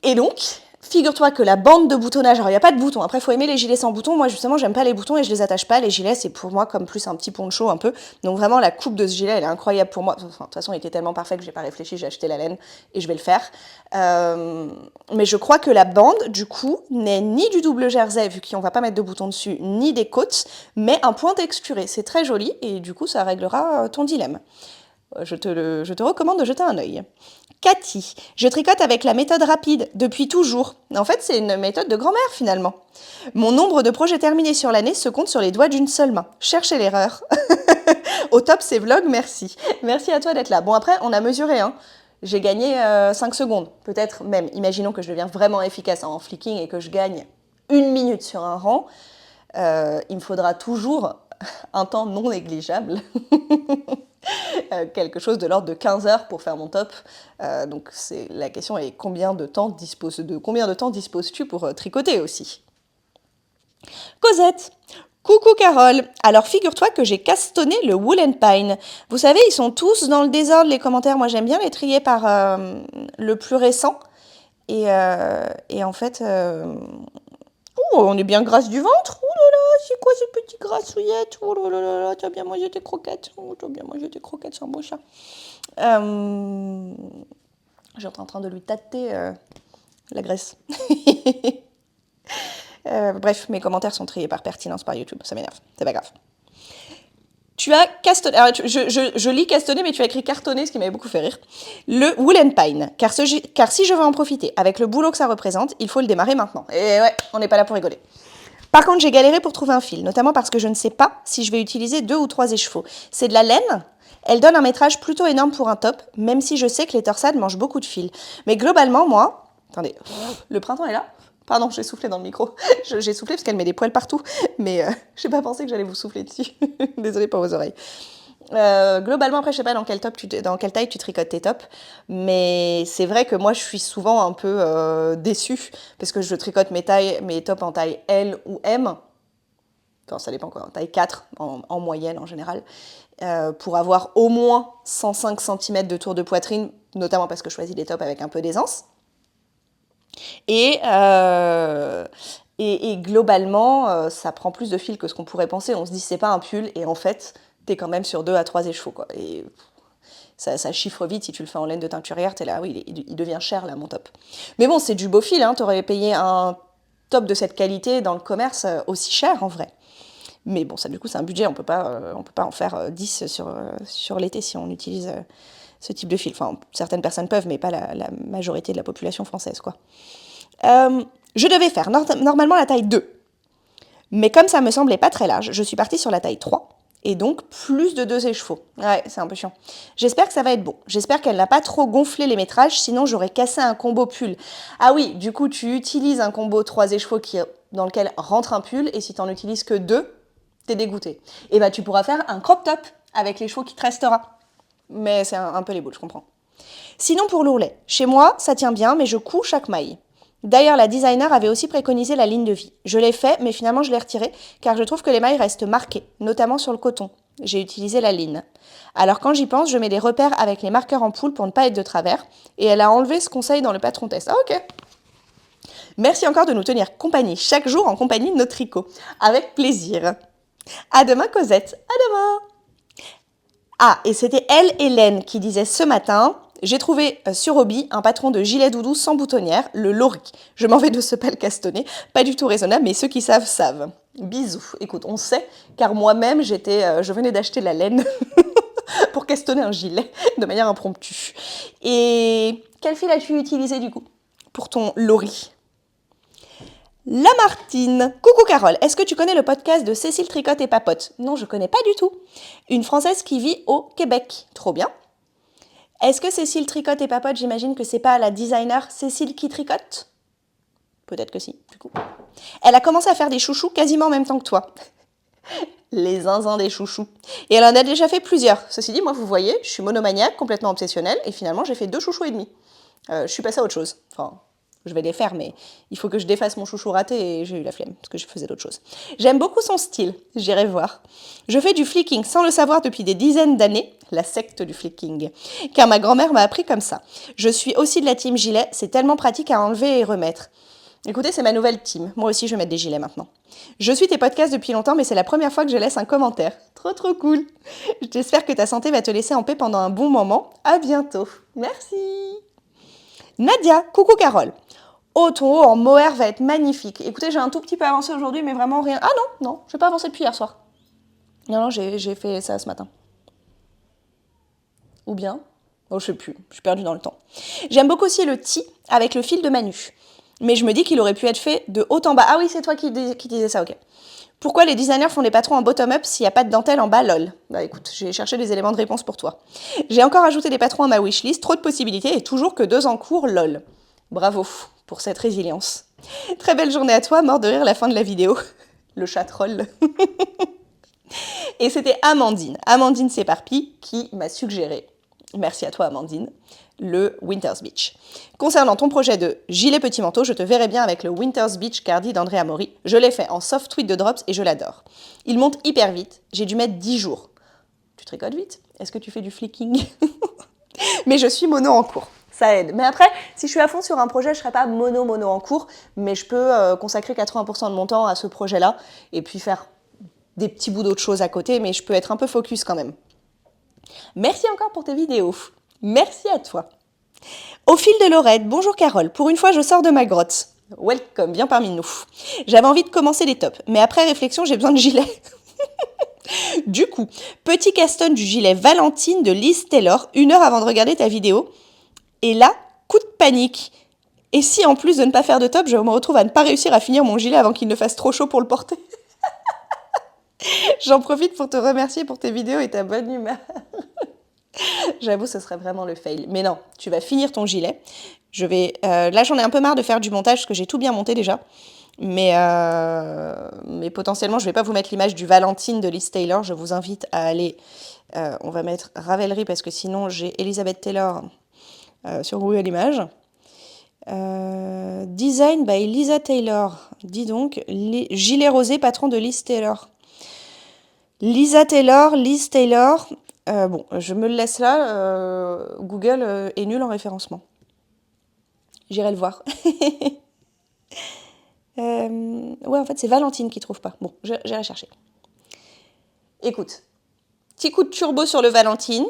Et donc, figure-toi que la bande de boutonnage, alors il n'y a pas de boutons, après il faut aimer les gilets sans boutons, moi justement j'aime pas les boutons et je les attache pas, les gilets c'est pour moi comme plus un petit poncho un peu, donc vraiment la coupe de ce gilet elle est incroyable pour moi, enfin, de toute façon il était tellement parfait que j'ai pas réfléchi, j'ai acheté la laine et je vais le faire, mais je crois que la bande du coup n'est ni du double jersey vu qu'on va pas mettre de boutons dessus, ni des côtes, mais un point texturé, c'est très joli et du coup ça réglera ton dilemme. Je te recommande de jeter un œil. Cathy, je tricote avec la méthode rapide depuis toujours. En fait, c'est une méthode de grand-mère finalement. Mon nombre de projets terminés sur l'année se compte sur les doigts d'une seule main. Cherchez l'erreur. Au top, ces vlogs, merci. Merci à toi d'être là. Bon, après, on a mesuré, hein. J'ai gagné 5 secondes, peut-être même. Imaginons que je deviens vraiment efficace en flicking et que je gagne 1 minute sur un rang. Il me faudra toujours un temps non négligeable. Quelque chose de l'ordre de 15 heures pour faire mon top. Donc la question est combien de temps disposes-tu pour tricoter aussi. Cosette, coucou Carole. Alors figure-toi que j'ai castonné le Wool and Pine. Vous savez, ils sont tous dans le désordre les commentaires. Moi j'aime bien les trier par le plus récent. Et en fait, on est bien grasse du ventre. Oh là là, c'est quoi ce petit grassouillette? Oh là là là, tu as bien mangé tes croquettes. Oh, tu as bien mangé tes croquettes, c'est un beau chat. J'étais en train de lui tâter la graisse. Bref, mes commentaires sont triés par pertinence par YouTube. Ça m'énerve, c'est pas grave. Tu as castonné, alors je lis castonné, mais tu as écrit cartonné, ce qui m'avait beaucoup fait rire. Le Wool and Pine, car si je veux en profiter, avec le boulot que ça représente, il faut le démarrer maintenant. Et ouais, on n'est pas là pour rigoler. Par contre, j'ai galéré pour trouver un fil, notamment parce que je ne sais pas si je vais utiliser 2 ou 3 écheveaux. C'est de la laine, elle donne un métrage plutôt énorme pour un top, même si je sais que les torsades mangent beaucoup de fil. Mais globalement, moi... Attendez, le printemps est là? Pardon, j'ai soufflé dans le micro. J'ai soufflé parce qu'elle met des poils partout, mais j'ai pas pensé que j'allais vous souffler dessus. Désolée pour vos oreilles. Globalement, après, je sais pas dans quelle taille tu tricotes tes tops, mais c'est vrai que moi, je suis souvent un peu déçue parce que je tricote mes tops en taille L ou M. Enfin, ça dépend quoi, en taille 4 en moyenne en général, pour avoir au moins 105 cm de tour de poitrine, notamment parce que je choisis des tops avec un peu d'aisance. Et globalement, ça prend plus de fil que ce qu'on pourrait penser. On se dit, c'est pas un pull, et en fait, t'es quand même sur 2 à 3 écheveaux, quoi. Et ça chiffre vite, si tu le fais en laine de teinturière, t'es là, oui, il devient cher, là, mon top. Mais bon, c'est du beau fil, hein. T'aurais payé un top de cette qualité dans le commerce aussi cher, en vrai. Mais bon, ça, du coup, c'est un budget, on peut pas en faire 10 sur l'été si on utilise... ce type de fil. Enfin, certaines personnes peuvent, mais pas la majorité de la population française, quoi. Je devais faire normalement la taille 2. Mais comme ça me semblait pas très large, je suis partie sur la taille 3. Et donc, plus de 2 écheveaux. Ouais, c'est un peu chiant. J'espère que ça va être bon. J'espère qu'elle n'a pas trop gonflé les métrages, sinon j'aurais cassé un combo pull. Ah oui, du coup, tu utilises un combo 3 écheveaux dans lequel rentre un pull, et si t'en utilises que 2, t'es dégoûté. Et bah, tu pourras faire un crop top avec l'écheveau qui te restera. Mais c'est un peu les boules, je comprends. Sinon pour l'ourlet, chez moi, ça tient bien, mais je couds chaque maille. D'ailleurs, la designer avait aussi préconisé la ligne de vie. Je l'ai fait, mais finalement je l'ai retiré, car je trouve que les mailles restent marquées, notamment sur le coton. J'ai utilisé la ligne. Alors quand j'y pense, je mets des repères avec les marqueurs en poule pour ne pas être de travers, et elle a enlevé ce conseil dans le patron test. Ah ok. Merci encore de nous tenir compagnie chaque jour en compagnie de nos tricots. Avec plaisir. À demain Cosette, à demain. Ah, et c'était elle, Hélène, qui disait ce matin... J'ai trouvé sur Hobby un patron de gilet doudou sans boutonnière, le Lori. Je m'en vais de ce pas le castonner, pas du tout raisonnable, mais ceux qui savent, savent. Bisous. Écoute, on sait, car moi-même, je venais d'acheter la laine pour castonner un gilet de manière impromptue. Et quel fil as-tu utilisé du coup pour ton Lori? Lamartine. Coucou Carole, est-ce que tu connais le podcast de Cécile Tricotte et Papote? Non, je connais pas du tout. Une Française qui vit au Québec. Trop bien. Est-ce que Cécile tricote et papote, j'imagine que c'est pas la designer Cécile qui tricote? Peut-être que si, du coup. Elle a commencé à faire des chouchous quasiment en même temps que toi. Les zinzins des chouchous. Et elle en a déjà fait plusieurs. Ceci dit, moi, vous voyez, je suis monomaniaque, complètement obsessionnelle, et finalement, j'ai fait 2 chouchous et demi. Je suis passée à autre chose. Enfin, je vais les faire, mais il faut que je défasse mon chouchou raté et j'ai eu la flemme, parce que je faisais d'autres choses. J'aime beaucoup son style, j'irai voir. Je fais du flicking sans le savoir depuis des dizaines d'années, la secte du flicking, car ma grand-mère m'a appris comme ça. Je suis aussi de la team gilet, c'est tellement pratique à enlever et remettre. Écoutez, c'est ma nouvelle team. Moi aussi, je vais mettre des gilets maintenant. Je suis tes podcasts depuis longtemps, mais c'est la première fois que je laisse un commentaire. Trop cool. J'espère que ta santé va te laisser en paix pendant un bon moment. À bientôt. Merci. Nadia, coucou Carole. Oh, ton haut en mohair va être magnifique. Écoutez, j'ai un tout petit peu avancé aujourd'hui, mais vraiment rien. Ah non, je n'ai pas avancé depuis hier soir. Non, j'ai fait ça ce matin. Ou bien? Oh, je sais plus, je suis perdue dans le temps. J'aime beaucoup aussi le tee avec le fil de Manu. Mais je me dis qu'il aurait pu être fait de haut en bas. Ah oui, c'est toi qui disais ça, ok. Pourquoi les designers font des patrons en bottom-up s'il n'y a pas de dentelle en bas, lol? Bah écoute, j'ai cherché des éléments de réponse pour toi. J'ai encore ajouté des patrons à ma wishlist, trop de possibilités et toujours que 2 en cours, lol. Bravo pour cette résilience. Très belle journée à toi, mort de rire la fin de la vidéo. Le chat troll. Et c'était Amandine s'éparpille, qui m'a suggéré, merci à toi Amandine, le Winter's Beach. Concernant ton projet de gilet petit manteau, je te verrai bien avec le Winter's Beach Cardi d'Andrea Mori. Je l'ai fait en soft tweed de Drops et je l'adore. Il monte hyper vite, j'ai dû mettre 10 jours. Tu tricotes vite? Est-ce que tu fais du flicking? Mais je suis mono en cours, ça aide. Mais après, si je suis à fond sur un projet, je ne serai pas mono en cours, mais je peux consacrer 80% de mon temps à ce projet-là et puis faire des petits bouts d'autres choses à côté, mais je peux être un peu focus quand même. Merci encore pour tes vidéos. Merci à toi. Au fil de Lorette, bonjour Carole, pour une fois je sors de ma grotte. Welcome, bien parmi nous. J'avais envie de commencer les tops, mais après réflexion, j'ai besoin de gilet. Du coup, petit caston du gilet Valentine de Liz Taylor, 1 heure avant de regarder ta vidéo. Et là, coup de panique. Et si en plus de ne pas faire de top, je me retrouve à ne pas réussir à finir mon gilet avant qu'il ne fasse trop chaud pour le porter. J'en profite pour te remercier pour tes vidéos et ta bonne humeur. J'avoue, ce serait vraiment le fail. Mais non, tu vas finir ton gilet. Là, j'en ai un peu marre de faire du montage parce que j'ai tout bien monté déjà. Mais potentiellement, je ne vais pas vous mettre l'image du Valentine de Liz Taylor. Je vous invite à aller... on va mettre Ravelry parce que sinon, j'ai Elizabeth Taylor sur Google Images. Design by Lisa Taylor. Dis donc, gilet rosé, patron de Liz Taylor. Liz Taylor. Bon, je me le laisse là. Google est nul en référencement. J'irai le voir. Ouais, en fait, c'est Valentine qui trouve pas. Bon, j'irai chercher. Écoute, petit coup de turbo sur le Valentine.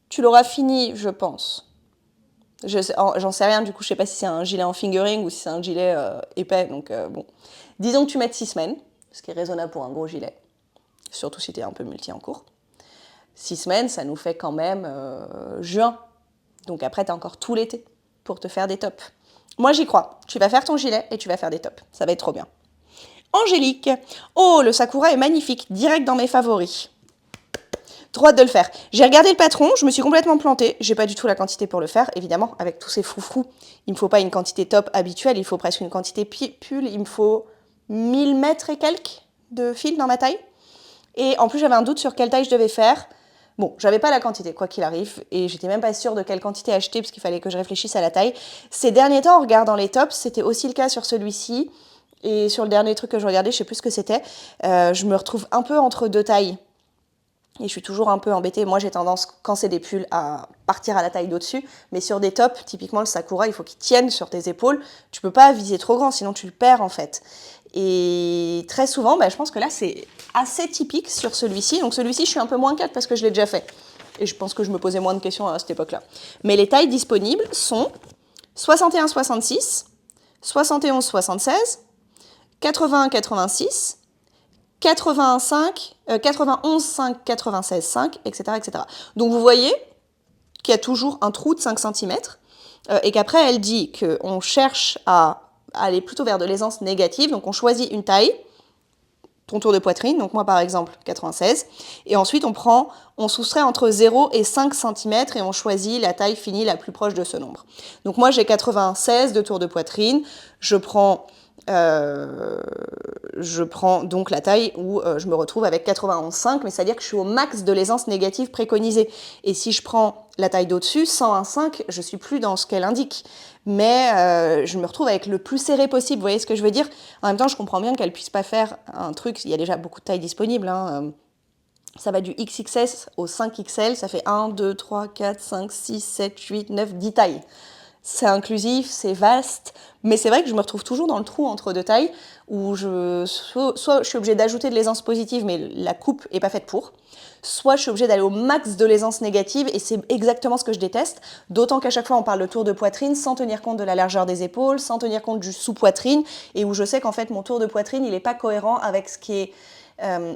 Tu l'auras fini, je pense. J'en sais rien, du coup, je sais pas si c'est un gilet en fingering ou si c'est un gilet épais. Donc, bon. Disons que tu mettes 6 semaines, ce qui est raisonnable pour un gros gilet. Surtout si tu es un peu multi en cours. 6 semaines, ça nous fait quand même juin. Donc après, tu as encore tout l'été pour te faire des tops. Moi, j'y crois. Tu vas faire ton gilet et tu vas faire des tops. Ça va être trop bien. Angélique. Oh, le Sakura est magnifique. Direct dans mes favoris. Trop hâte de le faire. J'ai regardé le patron, je me suis complètement plantée. J'ai pas du tout la quantité pour le faire, évidemment. Avec tous ces froufrous, il me faut pas une quantité top habituelle. Il faut presque une quantité pull. Il me faut 1000 mètres et quelques de fil dans ma taille. Et en plus, j'avais un doute sur quelle taille je devais faire. Bon, j'avais pas la quantité, quoi qu'il arrive, et j'étais même pas sûre de quelle quantité acheter, parce qu'il fallait que je réfléchisse à la taille. Ces derniers temps, en regardant les tops, c'était aussi le cas sur celui-ci, et sur le dernier truc que je regardais, je sais plus ce que c'était, je me retrouve un peu entre deux tailles. Et je suis toujours un peu embêtée. Moi, j'ai tendance, quand c'est des pulls, à partir à la taille d'au-dessus. Mais sur des tops, typiquement le Sakura, il faut qu'il tienne sur tes épaules. Tu peux pas viser trop grand, sinon tu le perds en fait. Et très souvent, je pense que là, c'est assez typique sur celui-ci. Donc celui-ci, je suis un peu moins 4 parce que je l'ai déjà fait. Et je pense que je me posais moins de questions à cette époque-là. Mais les tailles disponibles sont 61-66, 71-76, 81-86, 91, 5, 96, 5, etc., etc. Donc vous voyez qu'il y a toujours un trou de 5 cm et qu'après elle dit qu'on cherche à aller plutôt vers de l'aisance négative. Donc on choisit une taille, ton tour de poitrine, donc moi par exemple 96, et ensuite on soustrait entre 0 et 5 cm et on choisit la taille finie la plus proche de ce nombre. Donc moi j'ai 96 de tour de poitrine, je prends donc la taille où je me retrouve avec 91,5, mais c'est-à-dire que je suis au max de l'aisance négative préconisée. Et si je prends la taille d'au-dessus, 101,5, je suis plus dans ce qu'elle indique. Mais je me retrouve avec le plus serré possible, vous voyez ce que je veux dire? En même temps, je comprends bien qu'elle puisse pas faire un truc, il y a déjà beaucoup de tailles disponibles, hein. Ça va du XXS au 5XL, ça fait 1, 2, 3, 4, 5, 6, 7, 8, 9, 10 tailles. C'est inclusif, c'est vaste, mais c'est vrai que je me retrouve toujours dans le trou entre deux tailles où soit je suis obligée d'ajouter de l'aisance positive, mais la coupe n'est pas faite pour, soit je suis obligée d'aller au max de l'aisance négative et c'est exactement ce que je déteste, d'autant qu'à chaque fois on parle de tour de poitrine sans tenir compte de la largeur des épaules, sans tenir compte du sous-poitrine et où je sais qu'en fait mon tour de poitrine il n'est pas cohérent avec ce qui est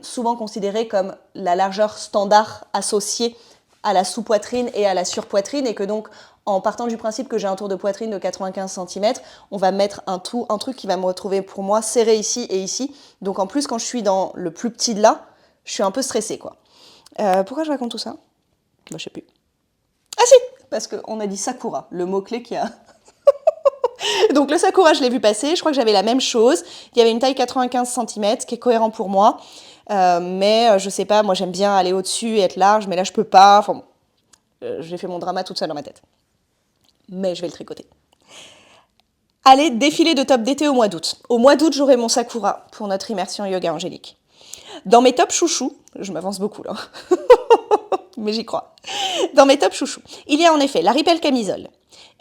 souvent considéré comme la largeur standard associée à la sous-poitrine et à la surpoitrine et que donc en partant du principe que j'ai un tour de poitrine de 95 cm, on va mettre un truc qui va me retrouver pour moi serré ici et ici. Donc en plus, quand je suis dans le plus petit de là, je suis un peu stressée, quoi. Pourquoi je raconte tout ça? Je sais plus. Ah si, parce qu'on a dit Sakura, le mot-clé qui a... Donc le Sakura, je l'ai vu passer, je crois que j'avais la même chose. Il y avait une taille 95 cm, ce qui est cohérent pour moi. Mais je sais pas, moi j'aime bien aller au-dessus et être large, mais là je peux pas. Enfin bon, j'ai fait mon drama toute seule dans ma tête. Mais je vais le tricoter. Allez, défilé de top d'été au mois d'août. Au mois d'août, j'aurai mon Sakura pour notre immersion yoga angélique. Dans mes tops chouchous, je m'avance beaucoup là, mais j'y crois. Dans mes tops chouchous, il y a en effet la Ripple camisole.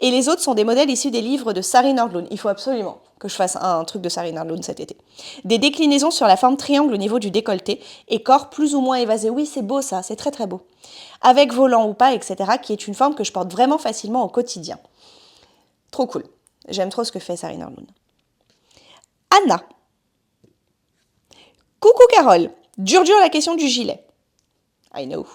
Et les autres sont des modèles issus des livres de Sari Nordlund. Il faut absolument que je fasse un truc de Sari Nordlund cet été. Des déclinaisons sur la forme triangle au niveau du décolleté et corps plus ou moins évasé. Oui, c'est beau ça, c'est très très beau. Avec volant ou pas, etc., qui est une forme que je porte vraiment facilement au quotidien. Trop cool. J'aime trop ce que fait Sari Nordlund. Anna. Coucou Carole. Dur la question du gilet. I know.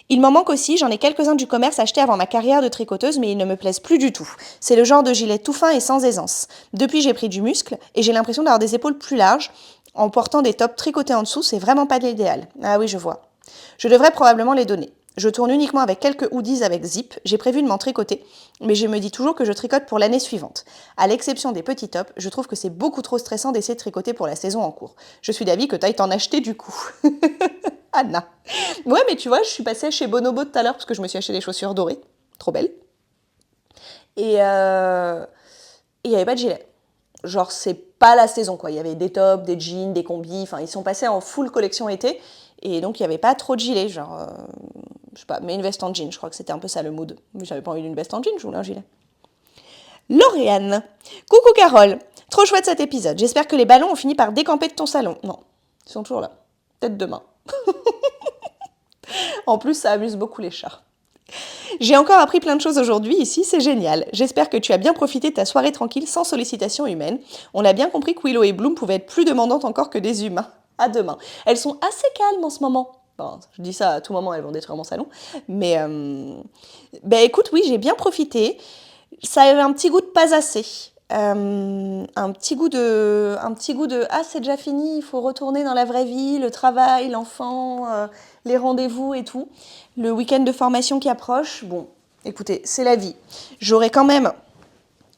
Il m'en manque aussi, j'en ai quelques-uns du commerce achetés avant ma carrière de tricoteuse, mais ils ne me plaisent plus du tout. C'est le genre de gilet tout fin et sans aisance. Depuis, j'ai pris du muscle et j'ai l'impression d'avoir des épaules plus larges. En portant des tops tricotés en dessous, c'est vraiment pas l'idéal. Ah oui, je vois. Je devrais probablement les donner. Je tourne uniquement avec quelques hoodies avec zip. J'ai prévu de m'en tricoter, mais je me dis toujours que je tricote pour l'année suivante. À l'exception des petits tops, je trouve que c'est beaucoup trop stressant d'essayer de tricoter pour la saison en cours. Je suis d'avis que t'ailles t'en acheter du coup. Anna. Ouais, mais tu vois, je suis passée chez Bonobo tout à l'heure parce que je me suis acheté des chaussures dorées. Trop belles. Et il n'y avait pas de gilet. Genre, c'est pas la saison, quoi. Il y avait des tops, des jeans, des combis. Enfin, ils sont passés en full collection été. Et donc, il n'y avait pas trop de gilets. Genre, je sais pas, mais une veste en jean. Je crois que c'était un peu ça le mood. Mais j'avais pas envie d'une veste en jean, je voulais un gilet. Lauriane. Coucou Carole. Trop chouette cet épisode. J'espère que les ballons ont fini par décamper de ton salon. Non, ils sont toujours là. Peut-être demain. En plus, ça amuse beaucoup les chats. J'ai encore appris plein de choses aujourd'hui ici, c'est génial. J'espère que tu as bien profité de ta soirée tranquille sans sollicitation humaine. On a bien compris que Willow et Bloom pouvaient être plus demandantes encore que des humains. À demain. Elles sont assez calmes en ce moment. Bon, je dis ça à tout moment, elles vont détruire mon salon. Mais, écoute, oui, j'ai bien profité. Ça avait un petit goût de pas assez. Un petit goût de ah, c'est déjà fini, il faut retourner dans la vraie vie, le travail, l'enfant, les rendez-vous et tout. Le week-end de formation qui approche. Bon, écoutez, c'est la vie. J'aurai quand même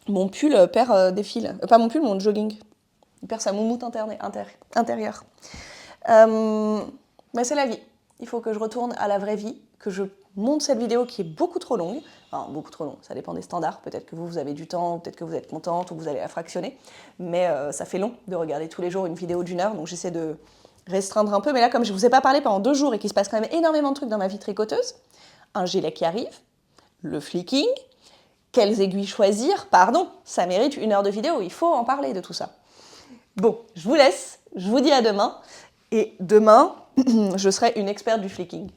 mon pull perd des fils. Pas mon pull, mon jogging. Il perd sa moumoute intérieure. Mais c'est la vie. Il faut que je retourne à la vraie vie. que je monte cette vidéo qui est beaucoup trop longue. Enfin, beaucoup trop longue, ça dépend des standards. Peut-être que vous avez du temps, peut-être que vous êtes contente ou vous allez la fractionner. Mais ça fait long de regarder tous les jours une vidéo d'1 heure, donc j'essaie de restreindre un peu. Mais là, comme je ne vous ai pas parlé pendant 2 jours et qu'il se passe quand même énormément de trucs dans ma vie tricoteuse, un gilet qui arrive, le flicking, quelles aiguilles choisir, pardon, ça mérite 1 heure de vidéo, il faut en parler de tout ça. Bon, je vous laisse, je vous dis à demain. Et demain, je serai une experte du flicking.